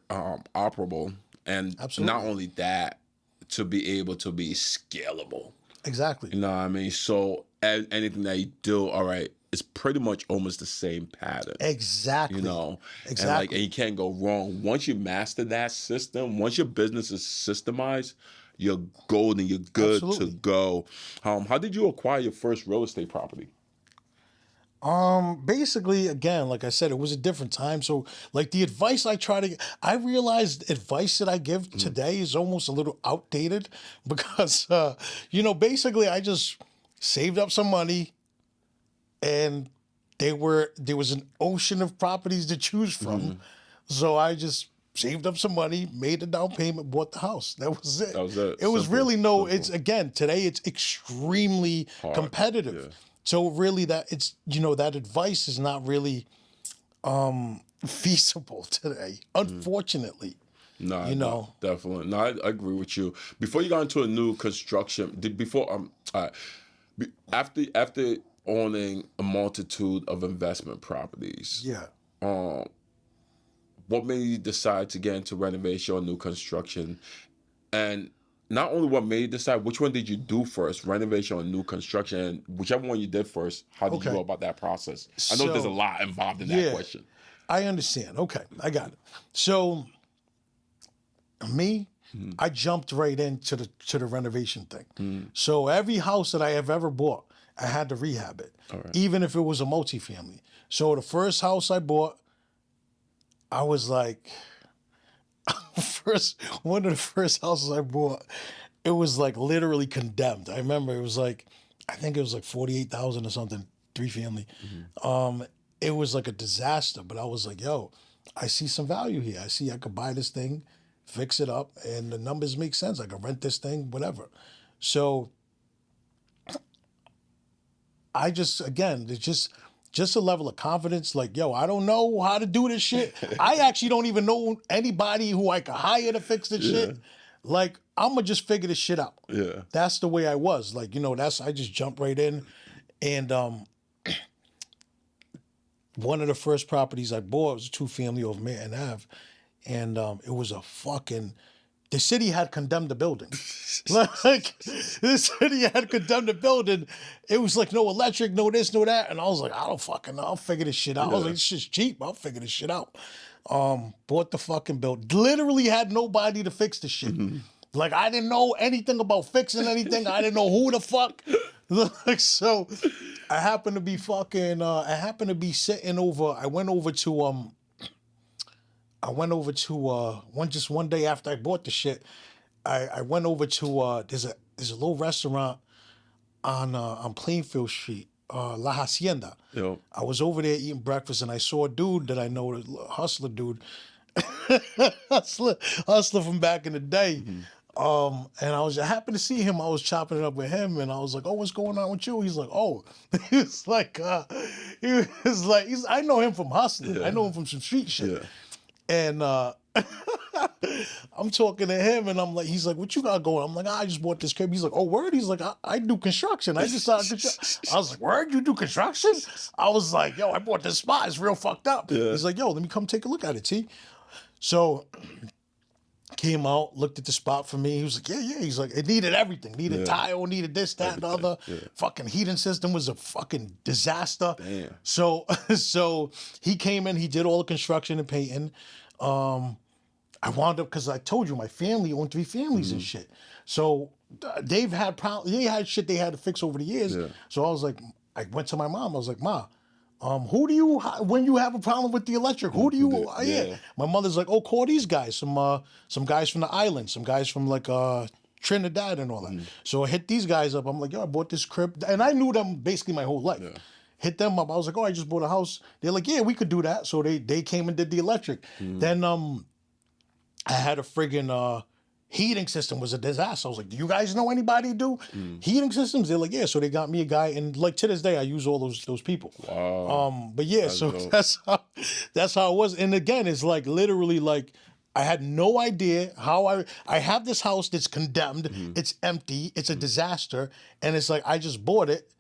And not only that, to be able to be scalable. Exactly. You know what I mean? So anything that you do, all right, it's pretty much almost the same pattern. Exactly. And you can't go wrong. Once you master that system, once your business is systemized, you're golden, you're good to go. How did you acquire your first real estate property? Basically, again, like I said, it was a different time. So like the advice I realized advice that I give today is almost a little outdated because, basically saved up some money, and there was an ocean of properties to choose from. So I just saved up some money, made the down payment, bought the house. That was it. That was it. It was Simple, really no. simple. It's again today. It's extremely Hard, competitive. yeah. So really, that it's that advice is not really feasible today, unfortunately. No, definitely. No, I agree with you. Before you got into a new construction, after owning a multitude of investment properties, Yeah. what made you decide to get into renovation or new construction? And not only what made you decide, which one did you do first, renovation or new construction? And whichever one you did first, how did you Okay. go about that process? I know there's a lot involved in that question. I understand. Okay, I got it. So me, I jumped right into the renovation thing. So every house that I have ever bought, I had to rehab it, even if it was a multifamily. So the first house I bought, I was like, one of the first houses I bought, it was like literally condemned. I remember it was like, I think it was like 48,000 or something, 3-family. It was like a disaster, but I was like, yo, I see some value here. I see I could buy this thing, fix it up, and the numbers make sense. I could rent this thing, whatever. So I just, again, it's just a level of confidence. Like, yo, I don't know how to do this shit. I actually don't even know anybody who I could hire to fix this shit. Like, I'm gonna just figure this shit out. Yeah. That's the way I was. Like, I just jumped right in. And one of the first properties I bought was a 2-family over Manhattan Ave. And it was the city had condemned the building. Like, the city had condemned the building. It was like, no electric, no this, no that. And I was like, I don't fucking know. I'll figure this shit out. I was like, this shit's cheap. I'll figure this shit out. Bought the fucking building. Literally had nobody to fix the shit. Like, I didn't know anything about fixing anything. I didn't know who the fuck. Like, so I happened to be sitting over, I went over to one day after I bought the shit. I went over to there's a little restaurant on Plainfield Street, La Hacienda. Yo. I was over there eating breakfast, and I saw a dude that I know, a hustler dude, hustler from back in the day. And I happened to see him. I was chopping it up with him, and I was like, "Oh, what's going on with you?" He's like, "Oh," he's like, I know him from hustling. Yeah. I know him from some street shit. Yeah. And I'm talking to him, and I'm like, he's like, "What you got going?" I'm like, "I just bought this crib." He's like, "Oh, word?" He's like, I do construction. I just started construction. I was like, "Word? You do construction?" I was like, "Yo, I bought this spot. It's real fucked up." Yeah. He's like, "Yo, let me come take a look at it, T." So came out, looked at the spot for me. He was like, yeah. He's like, it needed everything. Needed tile, needed this, that, and the other. Yeah. Fucking heating system was a fucking disaster. Damn. So he came in, he did all the construction and painting. I wound up, because I told you, my family owned 3 families and shit. So they had shit they had to fix over the years. Yeah. So I was like, I went to my mom. I was like, Ma, who do you, when you have a problem with the electric, who do you, Yeah. My mother's like, oh, call these guys, some guys from the island, some guys from like Trinidad and all that. So I hit these guys up. I'm like, yo, I bought this crib. And I knew them basically my whole life. Yeah. Hit them up. I was like, oh, I just bought a house. They're like, yeah, we could do that. So they came and did the electric. Then I had a friggin' heating system was a disaster. I was like, do you guys know anybody who do heating systems? They're like, yeah. So they got me a guy, and like to this day, I use all those people. Wow. But yeah, so that's how it was. And again, it's like literally like I had no idea how I have this house that's condemned. It's empty. It's a disaster, and it's like I just bought it,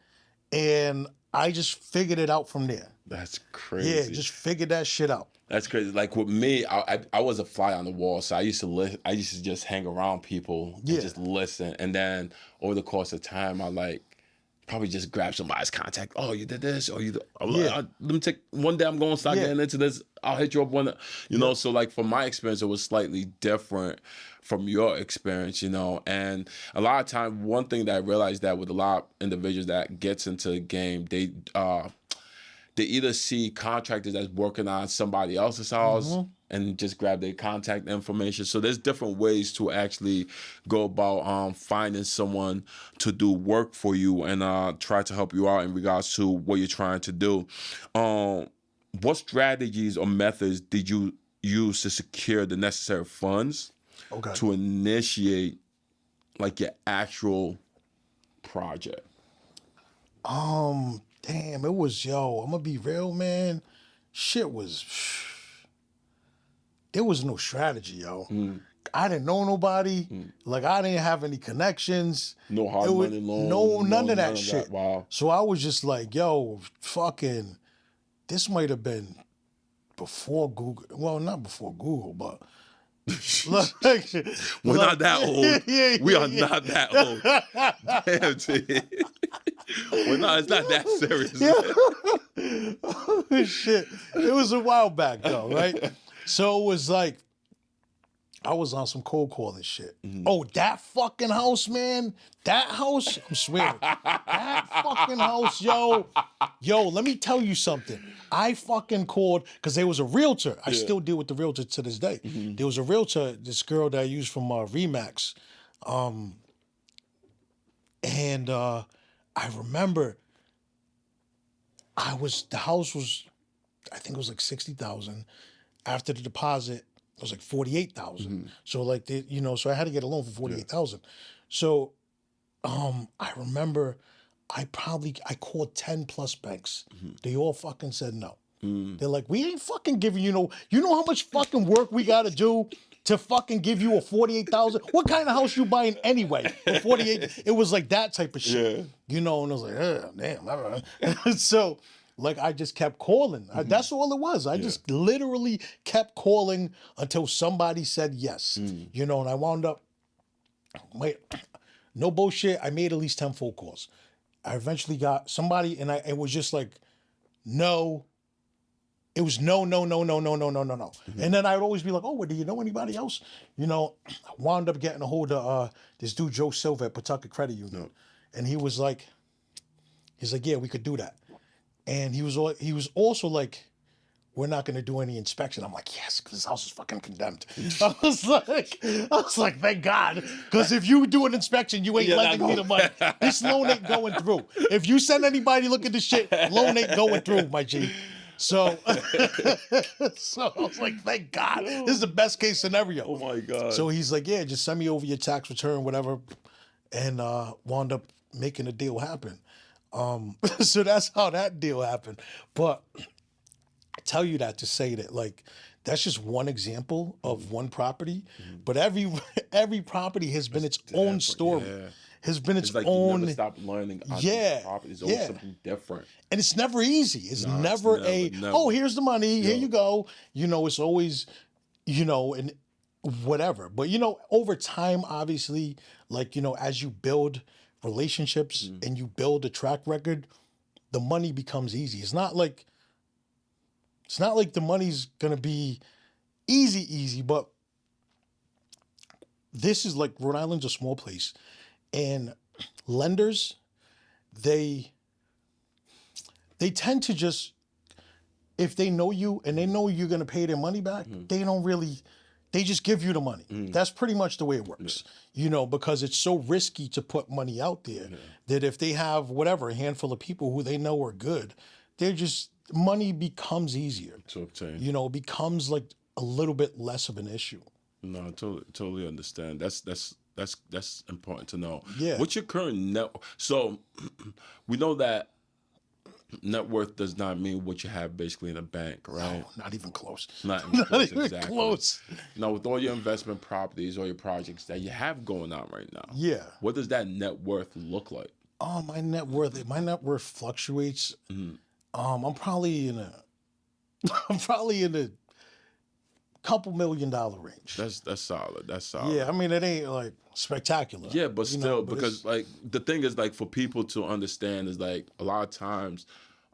and I just figured it out from there. That's crazy. Yeah, just figured that shit out. That's crazy. Like with me, I was a fly on the wall, so I used to just hang around people and just listen. And then over the course of time, I like probably just grab somebody's contact. Oh, you did this, or let me take. One day I'm going to start getting into this. I'll hit you up one. You know, so like from my experience, it was slightly different from your experience. You know, and a lot of time, one thing that I realized that with a lot of individuals that gets into the game, they either see contractors that's working on somebody else's house and just grab their contact information. So there's different ways to actually go about finding someone to do work for you and try to help you out in regards to what you're trying to do. What strategies or methods did you use to secure the necessary funds to initiate like your actual project? Damn, it was, I'm gonna be real, man. There was no strategy, yo. I didn't know nobody. Like, I didn't have any connections. No hard money loan. No, none of that shit. Wow. So I was just like, yo, fucking, this might have been before Google. Well, not before Google, but we're not that old. We are not that old. Damn, T. It's not that serious. Oh, shit. It was a while back though, right? So it was like, I was on some cold calling shit. Oh, that fucking house, man. That house, I'm swearing. That fucking house, yo, let me tell you something. I fucking called, because there was a realtor. I still deal with the realtor to this day. There was a realtor, this girl that I used from Remax. And I remember the house was, I think it was like 60,000. After the deposit, it was like 48,000. So like, so I had to get a loan for 48,000. So I remember I called 10 plus banks. They all fucking said no. They're like, we ain't fucking giving you know how much fucking work we got to do to fucking give you a 48,000? What kind of house you buying anyway for 48? It was like that type of shit. And I was like, damn. All right. So like, I just kept calling. That's all it was. I just literally kept calling until somebody said yes. And I wound up, no bullshit, I made at least 10 phone calls. I eventually got somebody, and it was just like, no. It was no. And then I'd always be like, oh, well, do you know anybody else? I wound up getting a hold of this dude, Joe Silva at Pawtucket Credit Union. And he's like, yeah, we could do that. And he was also like, we're not going to do any inspection. I'm like, yes, because this house is fucking condemned. I was like, thank God. Because if you do an inspection, you ain't lending me the money. This loan ain't going through. If you send anybody look at this shit, loan ain't going through, my G. So I was like, thank God. This is the best case scenario. Oh my God. So he's like, yeah, just send me over your tax return, whatever. And wound up making a deal happen. So that's how that deal happened. But I tell you that to say that, like, that's just one example of one property. But every property has been its own story. Yeah. Has been its like own. You never stop learning. Property. It's always something different. And it's never easy. It's never oh, here's the money. Here you go. It's always, and whatever. But, over time, obviously, like, as you build relationships and you build a track record, the money becomes easy. It's not like the money's going to be easy, but this is like, Rhode Island's a small place. And lenders, they tend to just, if they know you and they know you're going to pay their money back, they just give you the money. That's pretty much the way it works, because it's so risky to put money out there that if they have a handful of people who they know are good, money becomes easier to obtain. It becomes like a little bit less of an issue. No, I totally understand. That's important to know. Yeah. What's your current net? So we know that net worth does not mean what you have basically in a bank, right? No, not even close. Not even close, even exactly. Close. Now, with all your investment properties or your projects that you have going on right now, yeah, what does that net worth look like? Oh, my net worth fluctuates. I'm probably in a couple $1 million range. That's solid. That's solid. Yeah, I mean, it ain't like spectacular. Yeah, but still, because like the thing is, like, for people to understand is, like, a lot of times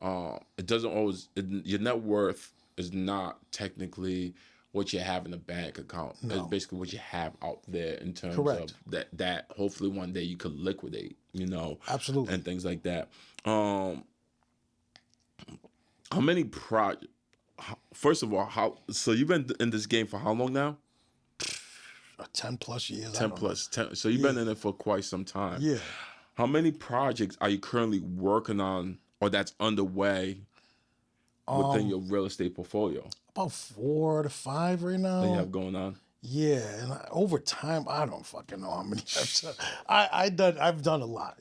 it doesn't always, your net worth is not technically what you have in a bank account. No. It's basically what you have out there in terms of that hopefully one day you could liquidate, Absolutely. And things like that. How many projects? first of all, so you've been in this game for how long now? 10 plus years. 10 plus 10. So you've Yeah. been in it for quite some time. Yeah. How many projects are you currently working on or that's underway within your real estate portfolio About 4 to 5 right now. that you have going on? Yeah, and over time, I don't fucking know how many I've done. I've done a lot.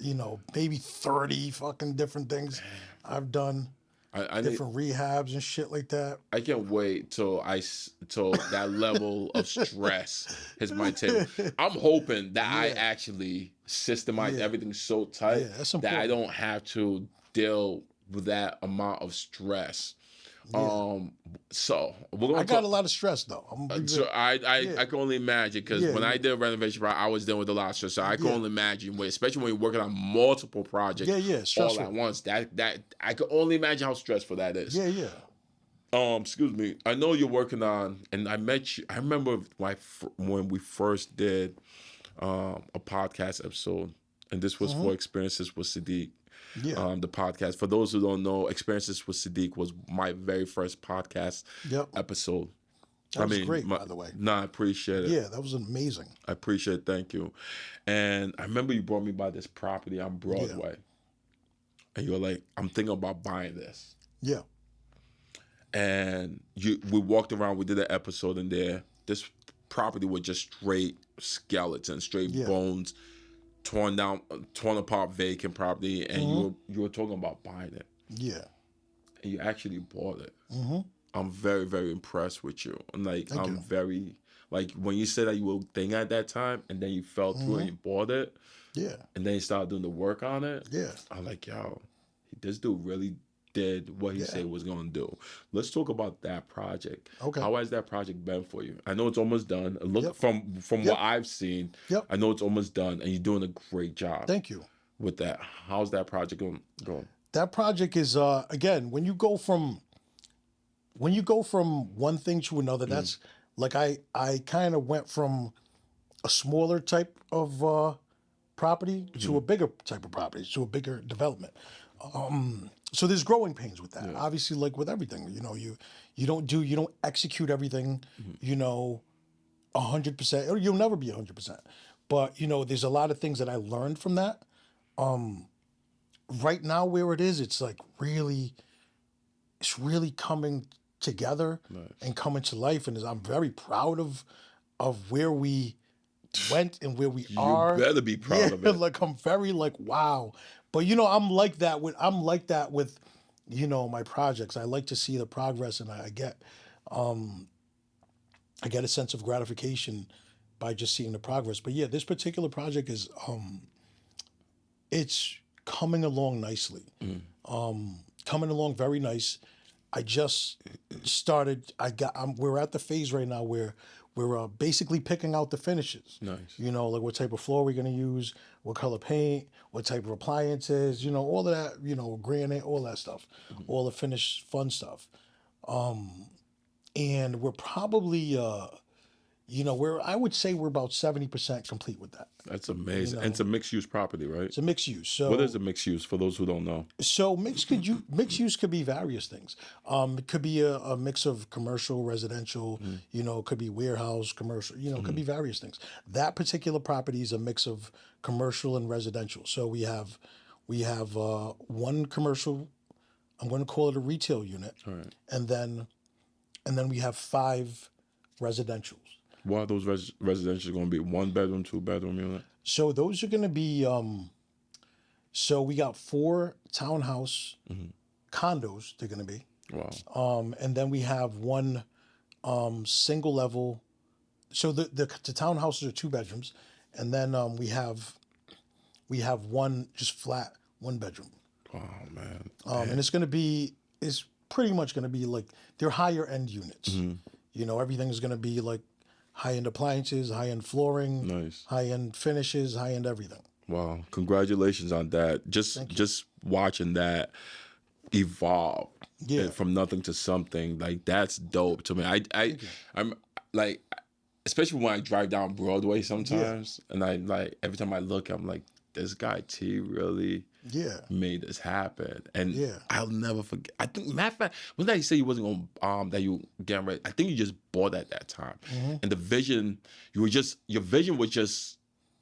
Maybe 30 fucking different things I've done. I Different rehabs and shit like that. I can't wait till that level of stress hits my table. I'm hoping that I actually systemize everything so tight that's that I important. don't have to deal with that amount of stress. So we're gonna I got a lot of stress though. So I can only imagine because when I did a renovation project, I was dealing with a lot of stress. So I can only imagine, especially when you're working on multiple projects, all stressful. at once. That I can only imagine how stressful that is. Yeah. Excuse me. I know you're working on, and I met you. I remember when we first did a podcast episode, and this was for Experiences with Sadiq. Yeah. The podcast. For those who don't know, Experiences with Sadiq was my very first podcast episode. That was great, by the way. I appreciate it. Yeah, that was amazing. I appreciate it. Thank you. And I remember you brought me by this property on Broadway. And you were like, I'm thinking about buying this. Yeah. And we walked around, we did an episode in there. This property was just straight skeletons, straight bones, torn apart, vacant property, and you were talking about buying it. Yeah. And you actually bought it. I'm very, very impressed with you. And Thank you. very when you said that you were thinking at that time and then you fell through and you bought it. Yeah. And then you started doing the work on it. Yeah. I'm like, yo, this dude really did what he said he was gonna do. Let's talk about that project. Okay. How has that project been for you? I know it's almost done. Look from what I've seen, I know it's almost done, and you're doing a great job. Thank you. With that, how's that project going? That project is again when you go from one thing to another. That's like I kind of went from a smaller type of property to a bigger type of property, to a bigger development. So there's growing pains with that. Obviously, like with everything, you don't execute everything, 100%, or you'll never be 100%. But there's a lot of things that I learned from that. Right now, where it is, it's like really coming together and coming to life, and I'm very proud of where we went and where we are. You better be proud of it. Like I'm very wow. But I'm like that with my projects. I like to see the progress, and I get a sense of gratification by just seeing the progress. But this particular project is it's coming along nicely. Coming along very nice. I just started. We're at the phase right now where we're basically picking out the finishes. Nice. Like what type of floor we're going to use, what color paint, what type of appliances, all of that, granite, all that stuff, all the finished fun stuff. And we're probably, I would say we're about 70% complete with that. That's amazing. And it's a mixed use property, right? It's a mixed use. So what is a mixed use for those who don't know? So mixed use could be various things. It could be a mix of commercial, residential. It could be warehouse, commercial. It could be various things. That particular property is a mix of commercial and residential. So we have one commercial. I'm going to call it a retail unit, and then we have 5 residentials. What are those residentials going to be? 1 bedroom, 2 bedroom unit? So those are going to be. So we got 4 townhouse condos. They're going to be. Wow. And then we have 1 single level. So the townhouses are 2 bedrooms, and then we have 1 just flat 1 bedroom. Oh man. And it's pretty much going to be like they're higher end units. Everything is going to be like high end appliances, high end flooring, nice, high end finishes, high end everything. Wow, congratulations on that. Just watching that evolve from nothing to something, like that's dope to me. I'm like, especially when I drive down Broadway sometimes, and I like every time I look, I'm like, this guy T really Yeah. made this happen. And Yeah. I'll never forget. I think, matter of fact, when that you say you wasn't going to, that you getting ready, I think you just bought at that time. And the vision, your vision was just,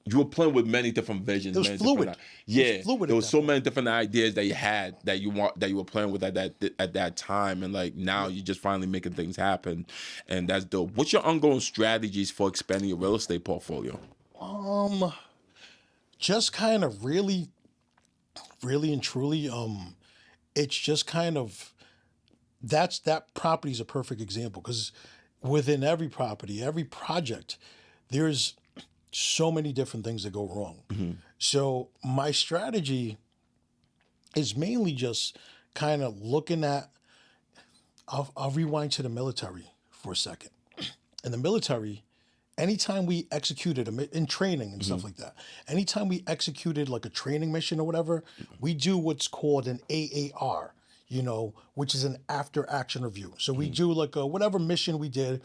you were playing with many different visions, It was many fluid. different, It was yeah. fluid There at was that so point. many different ideas that you had that you were playing with at that time, and like now you're just finally making things happen, and that's dope. What's your ongoing strategies for expanding your real estate portfolio? Just kind of really, really and truly, it's just kind of that property is a perfect example because within every property, every project, there's so many different things that go wrong. So my strategy is mainly just kind of looking at. I'll rewind to the military for a second. In the military, anytime we executed in training and stuff like that, anytime we executed like a training mission or whatever, we do what's called an AAR, which is an after action review. So we do like whatever mission we did,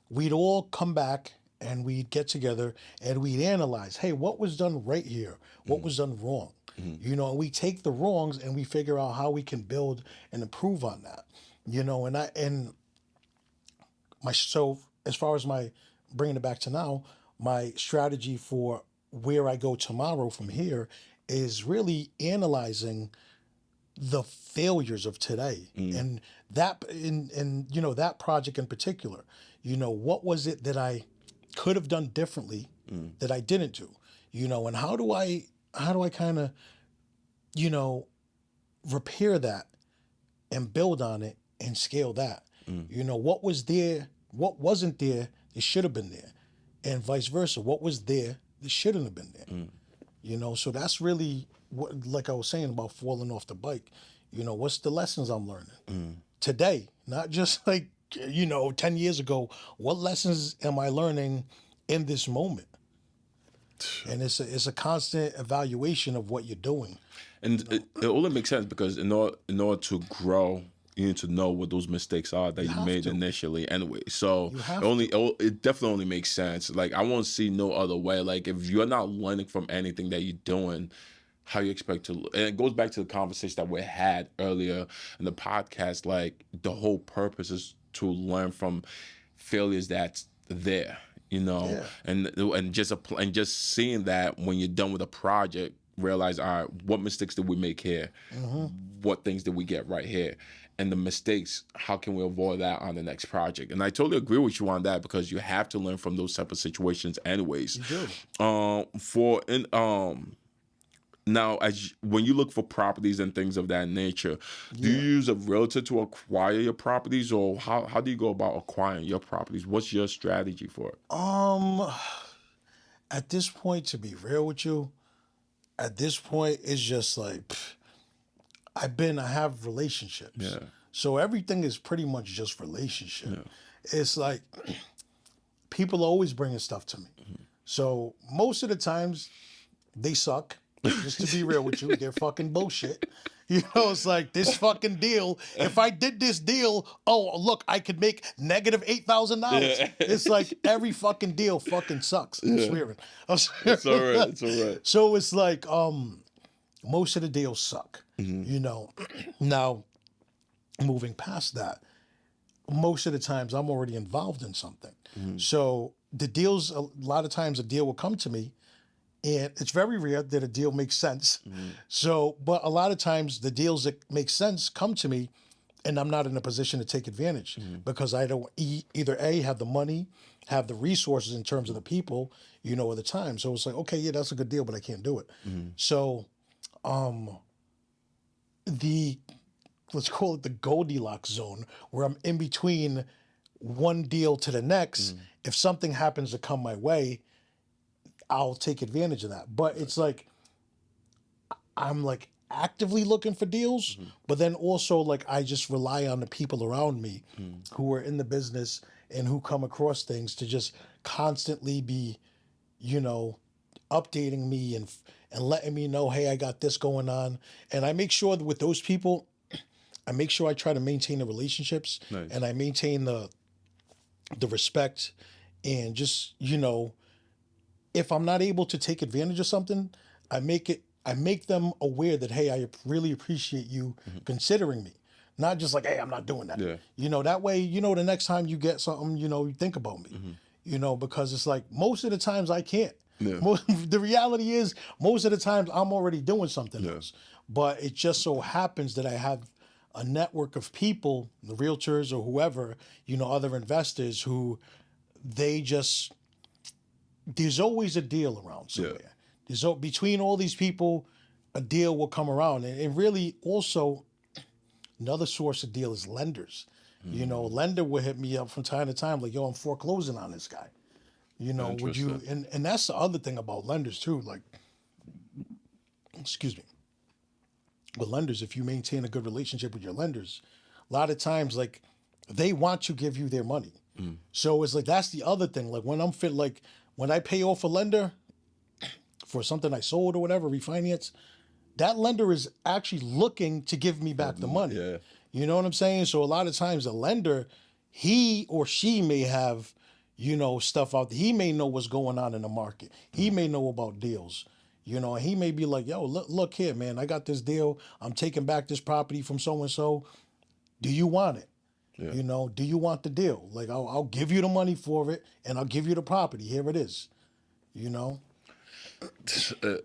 we'd all come back and we'd get together and we'd analyze, hey, what was done right here? What was done wrong? And we take the wrongs and we figure out how we can build and improve on that. And so as far as my bringing it back to now, my strategy for where I go tomorrow from here is really analyzing the failures of today and that in that project in particular. What was it that I could have done differently that I didn't do? And how do I kind of repair that and build on it and scale that. What was there, what wasn't there, it should have been there. And vice versa. What was there, it shouldn't have been there. So that's really what, like I was saying about falling off the bike. What's the lessons I'm learning today? Not just like, 10 years ago. What lessons am I learning in this moment? And it's a constant evaluation of what you're doing. And it only makes sense because in order to grow, you need to know what those mistakes are that you have made to. initially anyway. So You have it definitely only makes sense. Like I won't see no other way. Like if you're not learning from anything that you're doing, how you expect to, and it goes back to the conversation that we had earlier in the podcast. Like the whole purpose is to learn from failures that's there, Yeah. and just seeing that when you're done with a project, realize, all right, what mistakes did we make here? What things did we get right here? And the mistakes, how can we avoid that on the next project? And I totally agree with you on that because you have to learn from those type of situations anyways. You do. Now, when you look for properties and things of that nature, do you use a realtor to acquire your properties, or how do you go about acquiring your properties? What's your strategy for it? At this point, to be real with you, at this point, it's just like I have relationships. Yeah. So everything is pretty much just relationship. It's like people are always bringing stuff to me. So most of the times they suck. Just to be real with you, they're fucking bullshit. It's like this fucking deal. If I did this deal, oh look, I could make negative $8,000. Yeah. It's like every fucking deal fucking sucks. I'm swearing. It's all right. It's all right. So it's like most of the deals suck. Now moving past that, most of the times I'm already involved in something. So the deals, a lot of times a deal will come to me. And it's very rare that a deal makes sense. So, but a lot of times the deals that make sense come to me and I'm not in a position to take advantage because I don't either A, have the money, have the resources in terms of the people, at the time. So it's like, okay, yeah, that's a good deal, but I can't do it. So let's call it the Goldilocks zone where I'm in between one deal to the next. If something happens to come my way, I'll take advantage of that. But it's like I'm like actively looking for deals, but then also like I just rely on the people around me who are in the business and who come across things to just constantly be, updating me and letting me know, hey, I got this going on. And I make sure that with those people, I make sure I try to maintain the relationships and I maintain the respect and just, if I'm not able to take advantage of something, I make it I make them aware that, hey, I really appreciate you considering me. Not just like, hey, I'm not doing that. Yeah. You know, that way, you know, the next time you get something, you know, you think about me. You know, because it's like most of the times I can't. Yeah. The reality is most of the times I'm already doing something Yeah. else. But it just so happens that I have a network of people, the realtors or whoever, you know, other investors who they just, there's always a deal around somewhere. Yeah. There's between all these people, a deal will come around. And really also another source of deal is lenders. You know, lender will hit me up from time to time, like, yo, I'm foreclosing on this guy. You know, would you, and that's the other thing about lenders too, like, excuse me, with lenders, if you maintain a good relationship with your lenders, a lot of times, like, they want to give you their money. So it's like, that's the other thing. Like when I'm fit, like when I pay off a lender for something I sold or whatever, refinance, that lender is actually looking to give me back the money. Yeah. You know what I'm saying? So a lot of times the lender, he or she may have, you know, stuff out there. He may know what's going on in the market. He may know about deals. You know, he may be like, yo, look here, man, I got this deal. I'm taking back this property from so-and-so. Do you want it? Yeah. You know, do you want the deal? Like, I'll give you the money for it and I'll give you the property. Here it is. You know?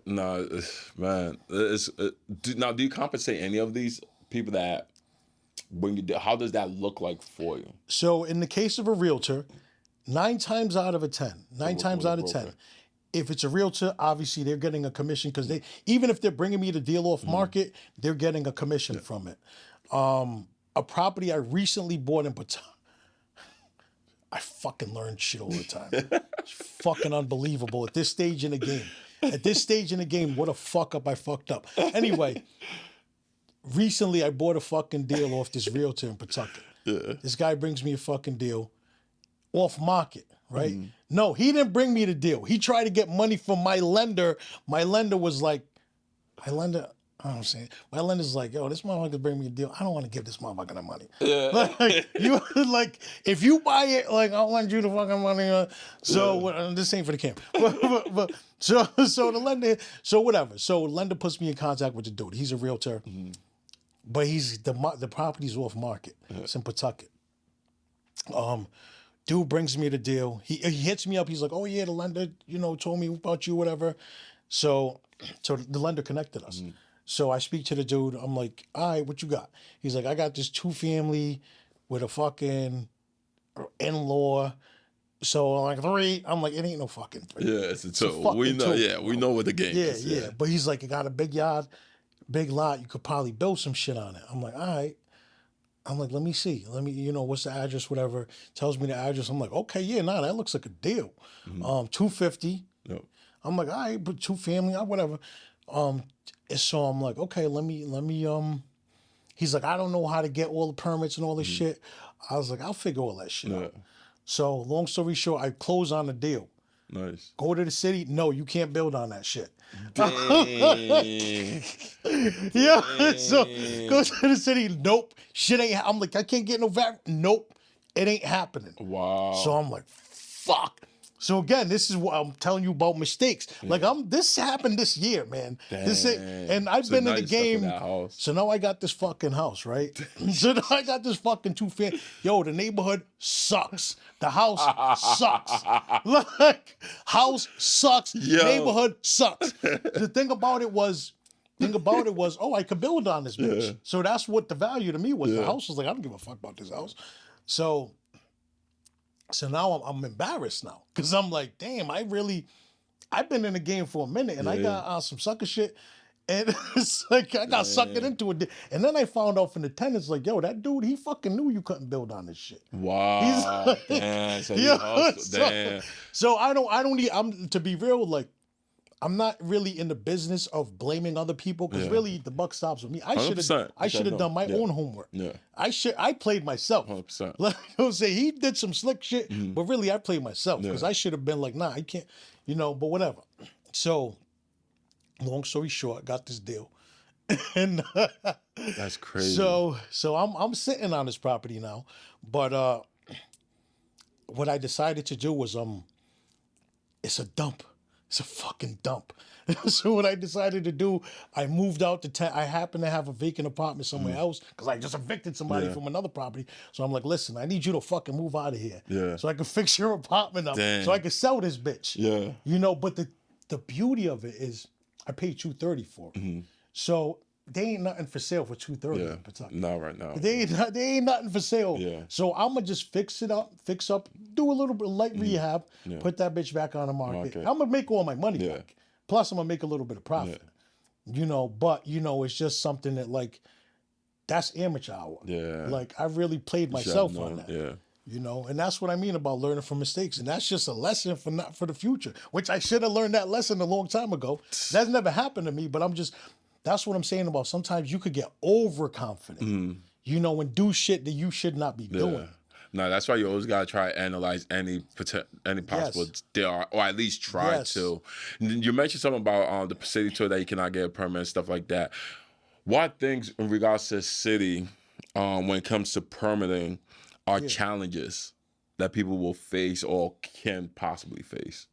No, man. Now, do you compensate any of these people that when you? How does that look like for you? So in the case of a realtor, 9 times out of 10, broker. if it's a realtor, obviously they're getting a commission because they, even if they're bringing me the deal off market, they're getting a commission from it. A property I recently bought in Patah, I fucking learn shit all the time. It's fucking unbelievable at this stage in the game. At this stage in the game, what a fuck up I fucked up. Anyway, recently I bought a fucking deal off this realtor in Pawtucket. Yeah. This guy brings me a fucking deal off market, right? No, he didn't bring me the deal. He tried to get money from my lender. My lender was like, I don't know. My lender's like, yo, this motherfucker bring me a deal. I don't want to give this motherfucker the money. Yeah. Like, you like, if you buy it, like, I want you the fucking money. So this ain't for the camera. But so the lender, so whatever. So the lender puts me in contact with the dude. He's a realtor, but he's the property's off market. It's in Pawtucket. Dude brings me the deal. He hits me up. He's like, oh yeah, the lender, you know, told me about you, whatever. So the lender connected us. So I speak to the dude. I'm like, all right, what you got? He's like, I got this 2-family with a fucking in-law. So I'm like, 3. I'm like, it ain't no fucking 3. Yeah, it's a two. fucking We know. 2, Yeah, we know what the game is. Yeah. But he's like, it got a big yard, big lot. You could probably build some shit on it. I'm like, all right. I'm like, let me see. Let me, you know, what's the address, whatever. Tells me the address. I'm like, okay, yeah, nah, that looks like a deal. 250. Yep. I'm like, all right, but 2-family, whatever. And so I'm like, okay, let me. He's like, I don't know how to get all the permits and all this shit. I was like, I'll figure all that shit out. So long story short, I close on the deal. Nice. Go to the city. No, you can't build on that shit. Dang. Yeah. So go to the city. Nope. Shit ain't. I'm like, I can't get no Nope. It ain't happening. Wow. So I'm like, fuck. So again, this is what I'm telling you about mistakes. Like this happened this year, man. And I've been in the game. So now I got this fucking house, right? So now I got this fucking 2-family. Yo, the neighborhood sucks. The house sucks. Like, house sucks. Yo. Neighborhood sucks. The thing about it was, oh, I could build on this bitch. Yeah. So that's what the value to me was. The house was like, I don't give a fuck about this house. So now I'm embarrassed now because I'm like, damn, I've been in the game for a minute and I got some sucker shit. And it's like, I got sucked into it. And then I found out from the tenants, like, yo, that dude, he fucking knew you couldn't build on this shit. Wow. He's like, damn. So, damn. So I'm to be real, like, I'm not really in the business of blaming other people because really the buck stops with me. I should have done my own homework. Yeah. I played myself. 100%. Like I say, he did some slick shit, but really I played myself because I should have been like, nah, I can't, you know, but whatever. So long story short, I got this deal. And that's crazy. So I'm sitting on this property now. But what I decided to do was it's a dump. It's a fucking dump. So what I decided to do, I moved out to I happened to have a vacant apartment somewhere else because I just evicted somebody Yeah. from another property. So I'm like, listen, I need you to fucking move out of here. Yeah. So I can fix your apartment up. Dang. So I can sell this bitch. Yeah. You know, but the beauty of it is I paid $230 for it. So they ain't nothing for sale for $230 Yeah. in Pawtucket. Not right now. They ain't nothing for sale. Yeah. So I'm gonna just fix up, do a little bit of light rehab, Yeah. put that bitch back on the market. Market. I'm gonna make all my money Yeah. back. Plus, I'm gonna make a little bit of profit. You know, but you know, it's just something that like that's amateur hour. Yeah. Like I really played myself on that. Yeah. You know, and that's what I mean about learning from mistakes, and that's just a lesson for not for the future. Which I should have learned that lesson a long time ago. That's never happened to me, but that's what I'm saying about sometimes you could get overconfident, you know, and do shit that you should not be doing. No, that's why you always gotta try to analyze any possible there are, or at least try to. You mentioned something about the city tour that you cannot get a permit and stuff like that. What things in regards to the city, when it comes to permitting, are challenges that people will face or can possibly face?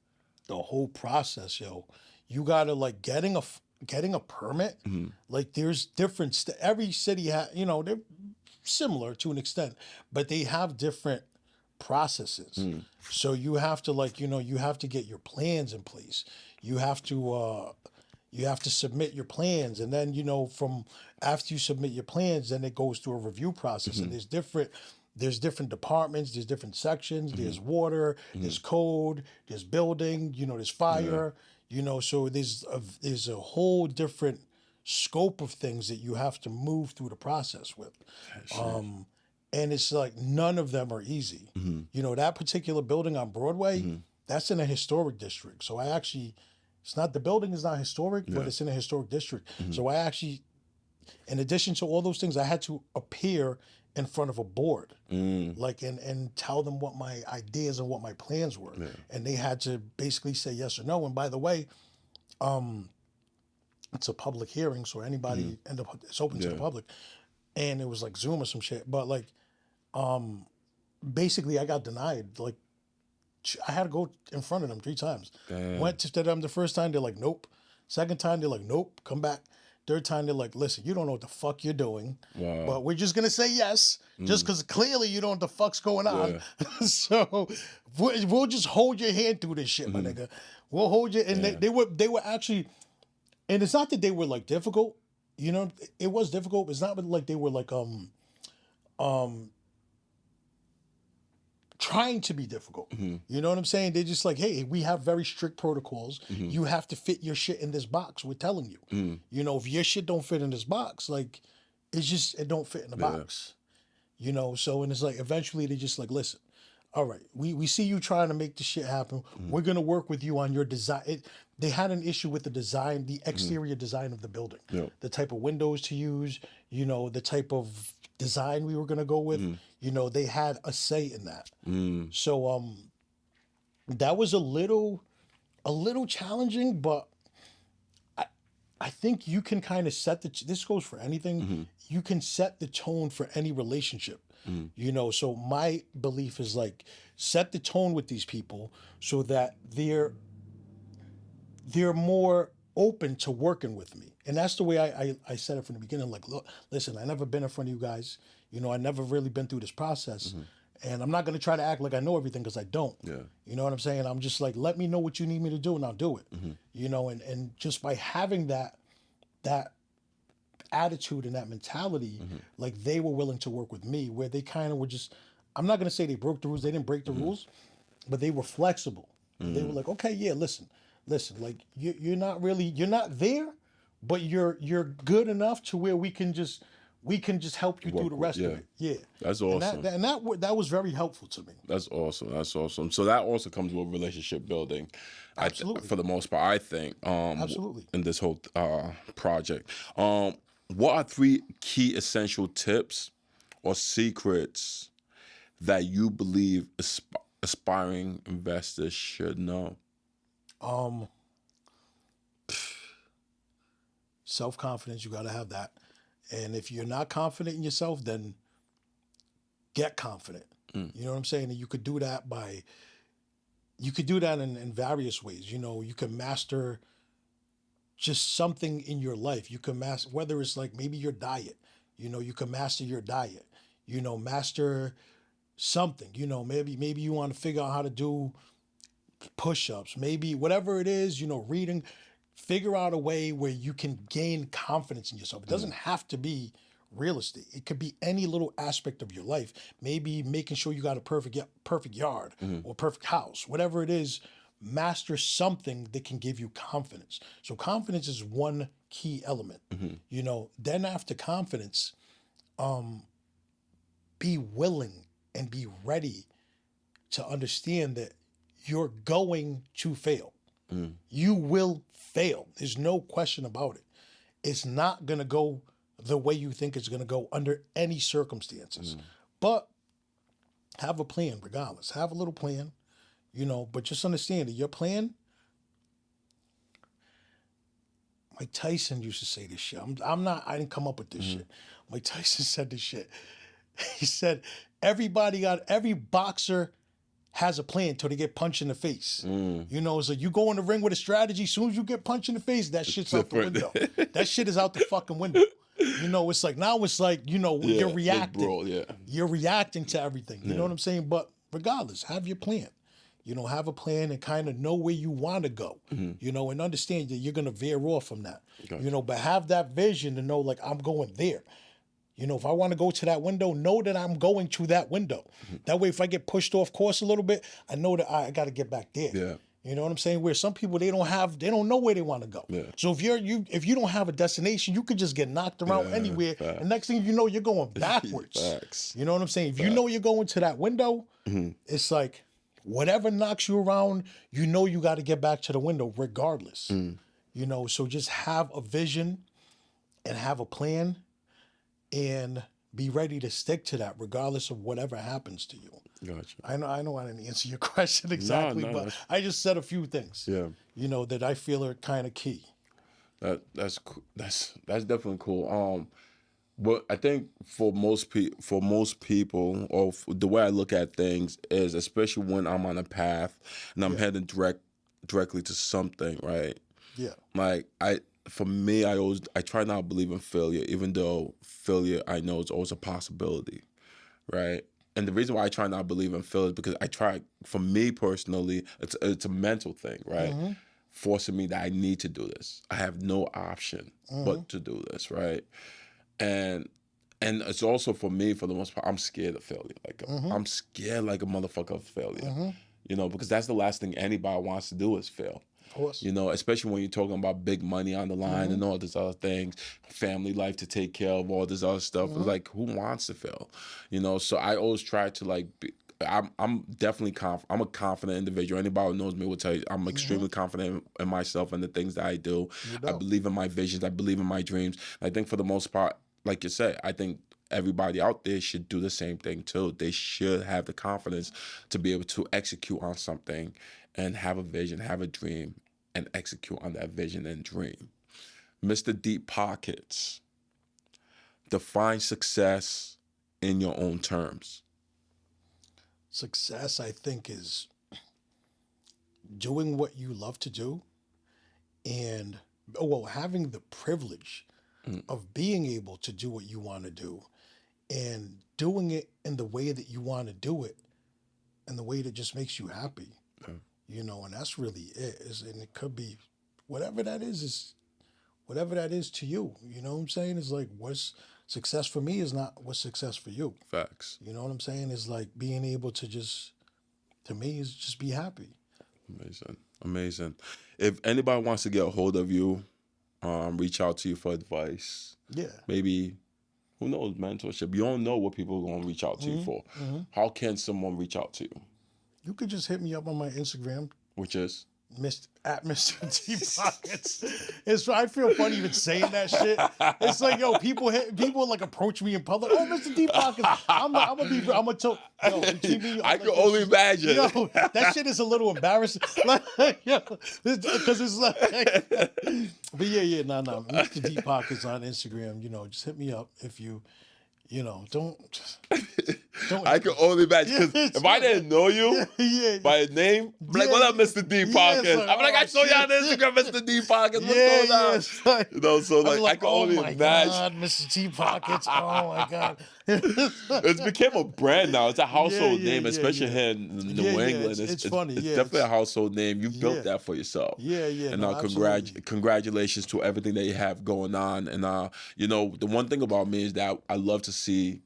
The whole process, yo, you gotta like getting a permit. Like there's different. Every city you know, they're similar to an extent, but they have different processes. So you have to like, you know, you have to get your plans in place. You have to submit your plans, and then you know from after you submit your plans, then it goes through a review process, and there's different departments, there's different sections, there's water, there's code, there's building, you know, there's fire, you know, so there's a whole different scope of things that you have to move through the process with. And it's like none of them are easy. You know, that particular building on Broadway, that's in a historic district. So the building is not historic, but it's in a historic district. So I actually, in addition to all those things, I had to appear in front of a board, like and tell them what my ideas and what my plans were, and they had to basically say yes or no. And by the way, it's a public hearing, so anybody it's open to the public, and it was like Zoom or some shit. But like, basically, I got denied. Like, I had to go in front of them 3 times. Went to them the first time, they're like, nope. Second time, they're like, nope, come back. Third time, they're like, listen, you don't know what the fuck you're doing, but we're just gonna say yes, just because clearly you don't know what the fuck's going on. So we'll just hold your hand through this shit, my nigga. We'll hold you. And they were actually, and it's not that they were like difficult, you know, it was difficult. But it's not like they were like trying to be difficult. You know what I'm saying? They're just like, hey, we have very strict protocols. You have to fit your shit in this box. We're telling you. You know, if your shit don't fit in this box, like it don't fit in the box. You know, so and it's like eventually they just like, listen, all right, we see you trying to make this shit happen. We're gonna work with you on your design. They had an issue with the design, the exterior design of the building, the type of windows to use, you know, the type of design we were gonna go with. You know, they had a say in that. So that was a little challenging, but I think you can kind of set this goes for anything. You can set the tone for any relationship. You know, so my belief is like set the tone with these people so that they're more open to working with me. And that's the way I said it from the beginning. Like, look, listen, I never been in front of you guys. You know, I never really been through this process. And I'm not going to try to act like I know everything because I don't. You know what I'm saying? I'm just like, let me know what you need me to do and I'll do it. You know, and just by having that attitude and that mentality, like they were willing to work with me, where they kind of were just, I'm not going to say they broke the rules. They didn't break the rules, but they were flexible. They were like, okay, yeah, listen, like you're not there, but you're good enough to where we can just help you through the rest of it. Yeah, that's awesome. And that was very helpful to me. That's awesome. So that also comes with relationship building. Absolutely. For the most part, I think. Absolutely. In this whole project, what are 3 key essential tips or secrets that you believe aspiring investors should know? Self-confidence, you got to have that. And if you're not confident in yourself, then get confident. You know what I'm saying? And you could do that by you could do that in various ways. You know, you can master just something in your life. You can master, whether it's like maybe your diet, you know, you can master your diet, you know, master something, you know, maybe you want to figure out how to do push-ups, maybe whatever it is, you know, reading, figure out a way where you can gain confidence in yourself. It doesn't have to be real estate. It could be any little aspect of your life. Maybe making sure you got a perfect yard or perfect house, whatever it is. Master something that can give you confidence. So confidence is one key element. You know, then after confidence, be willing and be ready to understand that you're going to fail. You will fail. There's no question about it. It's not going to go the way you think it's going to go under any circumstances. But have a plan regardless. Have a little plan, you know, but just understand that your plan, Mike Tyson used to say this shit. I didn't come up with this shit. Mike Tyson said this shit. He said, every boxer has a plan until they get punched in the face. You know, so you go in the ring with a strategy, as soon as you get punched in the face, that shit's out the window. That shit is out the fucking window. You know, it's like, now it's like, you know, you're reacting. Bro, You're reacting to everything. You know what I'm saying? But regardless, have your plan. You know, have a plan and kind of know where you want to go, you know, and understand that you're going to veer off from that, you know, but have that vision to know, like, I'm going there. You know, if I want to go to that window, know that I'm going to that window. That way, if I get pushed off course a little bit, I know that I got to get back there. Yeah. You know what I'm saying? Where some people, they don't know where they want to go. Yeah. So if you don't have a destination, you could just get knocked around anywhere. Facts. And next thing you know, you're going backwards. Facts. You know what I'm saying? If you know you're going to that window, it's like whatever knocks you around, you know you got to get back to the window regardless. You know, so just have a vision and have a plan and be ready to stick to that regardless of whatever happens to you. Gotcha. I know I didn't answer your question exactly, but I just said a few things. Yeah. You know, that I feel are kind of key. That's definitely cool. But I think for most people, or the way I look at things is, especially when I'm on a path and I'm heading directly to something, right? Yeah. Like for me, I try not to believe in failure, even though failure I know is always a possibility, right? And the reason why I try not to believe in failure is because for me personally, it's a mental thing, right? Forcing me that I need to do this. I have no option but to do this, right? And it's also for me, for the most part, I'm scared of failure. Like I'm scared like a motherfucker of failure, you know, because that's the last thing anybody wants to do is fail. Of course. You know, especially when you're talking about big money on the line and all these other things, family life to take care of, all this other stuff. It's like, who wants to fail? You know, so I always try to like I'm definitely confident. I'm a confident individual. Anybody who knows me will tell you I'm extremely confident in myself and the things that I do. I believe in my visions. I believe in my dreams. I think for the most part, like you said, I think everybody out there should do the same thing too. They should have the confidence to be able to execute on something and have a vision, have a dream, and execute on that vision and dream. Mr. Deep Pockets, define success in your own terms. Success, I think, is doing what you love to do and, having the privilege of being able to do what you want to do and doing it in the way that you want to do it and the way that just makes you happy. You know, and that's really it. And it could be whatever that is whatever that is to you. You know what I'm saying? It's like, what's success for me is not what's success for you. Facts. You know what I'm saying? It's like being able to to me, is just be happy. Amazing. If anybody wants to get a hold of you, reach out to you for advice. Yeah. Maybe, who knows, mentorship. You don't know what people are going to reach out to you for. How can someone reach out to you? You could just hit me up on my Instagram. Which is? At Mr. Deep Pockets. I feel funny even saying that shit. It's like, yo, people like approach me in public. Oh, Mr. Deep Pockets. I'm gonna tell. Yo, I can only imagine. Yo, that shit is a little embarrassing. Because it's like, but no. Mr. Deep Pockets on Instagram. You know, just hit me up if you You know, don't. I can only imagine because if I didn't know you yeah, by name, I'm like, what up, Mr. D yeah, Podcast? like, I'm like, I saw you on Instagram, Mr. D Podcast. What's going on? it's like, You know, so I'd be like I like, can oh only my imagine. God, Mr. T Pockets. Oh my God. It's became a brand now. It's a household name, especially Yeah. here in Yeah, New yeah. England. It's funny. It's Yeah, definitely a household name. You built yeah, that for yourself. yeah. And No, absolutely. congratulations to everything that you have going on. And you know, the one thing about me is that I love to see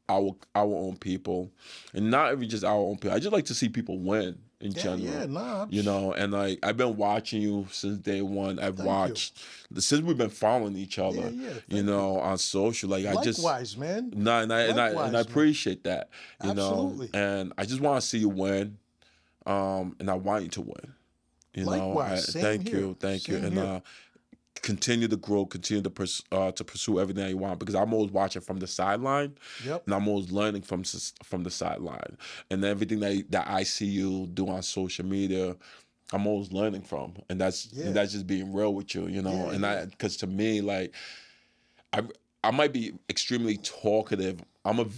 our own people, and not even just our own people. I just like to see people win in Yeah. general. Nah. You know, and like I've been watching you since day one. I've Thank you. watched since we've been following each other. Yeah. You Thank you. know, on social. Like I just Likewise, man. no, and I Likewise, man. appreciate that. You know, Absolutely. and I just want to see you win. And I want you to win. You know, I Likewise. Same here. thank you, Same and here. continue to grow, continue to pursue everything that you want, because I'm always watching from the sideline, Yep. and I'm always learning from the sideline, and everything that I see you do on social media, I'm always learning from, and Yeah. that's just being real with you, you know, and Yeah. because to me, like I I might be extremely talkative. I'm an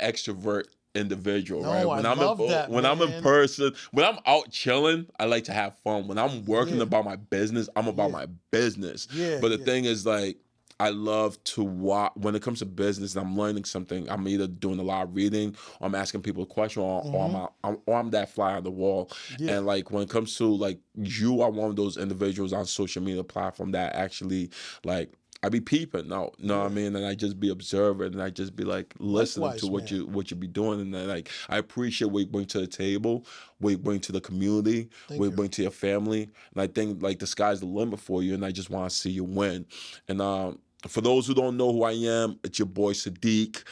extrovert individual, right? No, I love that, When I'm in man. person, when I'm out chilling, I like to have fun. When I'm working Yeah. about my business, I'm about Yeah. my business. Yeah. But the Yeah. thing is, like, I love to watch when it comes to business and I'm learning something. I'm either doing a lot of reading, or I'm asking people a question, or I'm that fly on the wall. Yeah. And like when it comes to like you are one of those individuals on social media platform that actually like I be peeping, no, what I Yeah. mean, and I just be observing, and I just be like listening to Likewise, man. what you be doing, and then like I appreciate what you bring to the table, what you bring to the community, what Thank you you. bring to your family, and I think like the sky's the limit for you, and I just want to see you win, and for those who don't know who I am, it's your boy Sadiq,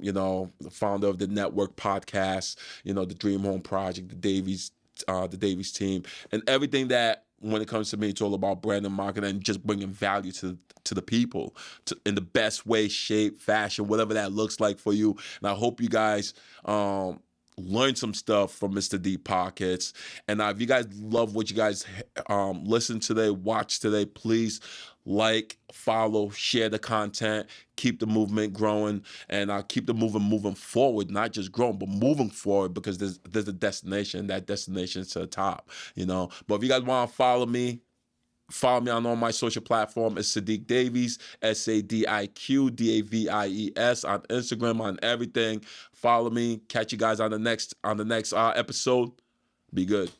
you know, the founder of the Netwrk podcast, you know, the Dream Home Project, the Davies team, and everything that when it comes to me, it's all about brand and marketing and just bringing value to the people in the best way, shape, fashion, whatever that looks like for you. And I hope you guys learn some stuff from Mr. D Pockets. And if you guys love what you guys listen today, watch today, please like, follow, share the content, keep the movement growing, and keep the movement moving forward, not just growing, but moving forward, because there's a destination. That destination is to the top, you know. But if you guys want to follow me on all my social platform. It's Sadiq Davies, SADIQDAVIES on Instagram, on everything. Follow me. Catch you guys on the next episode. Be good.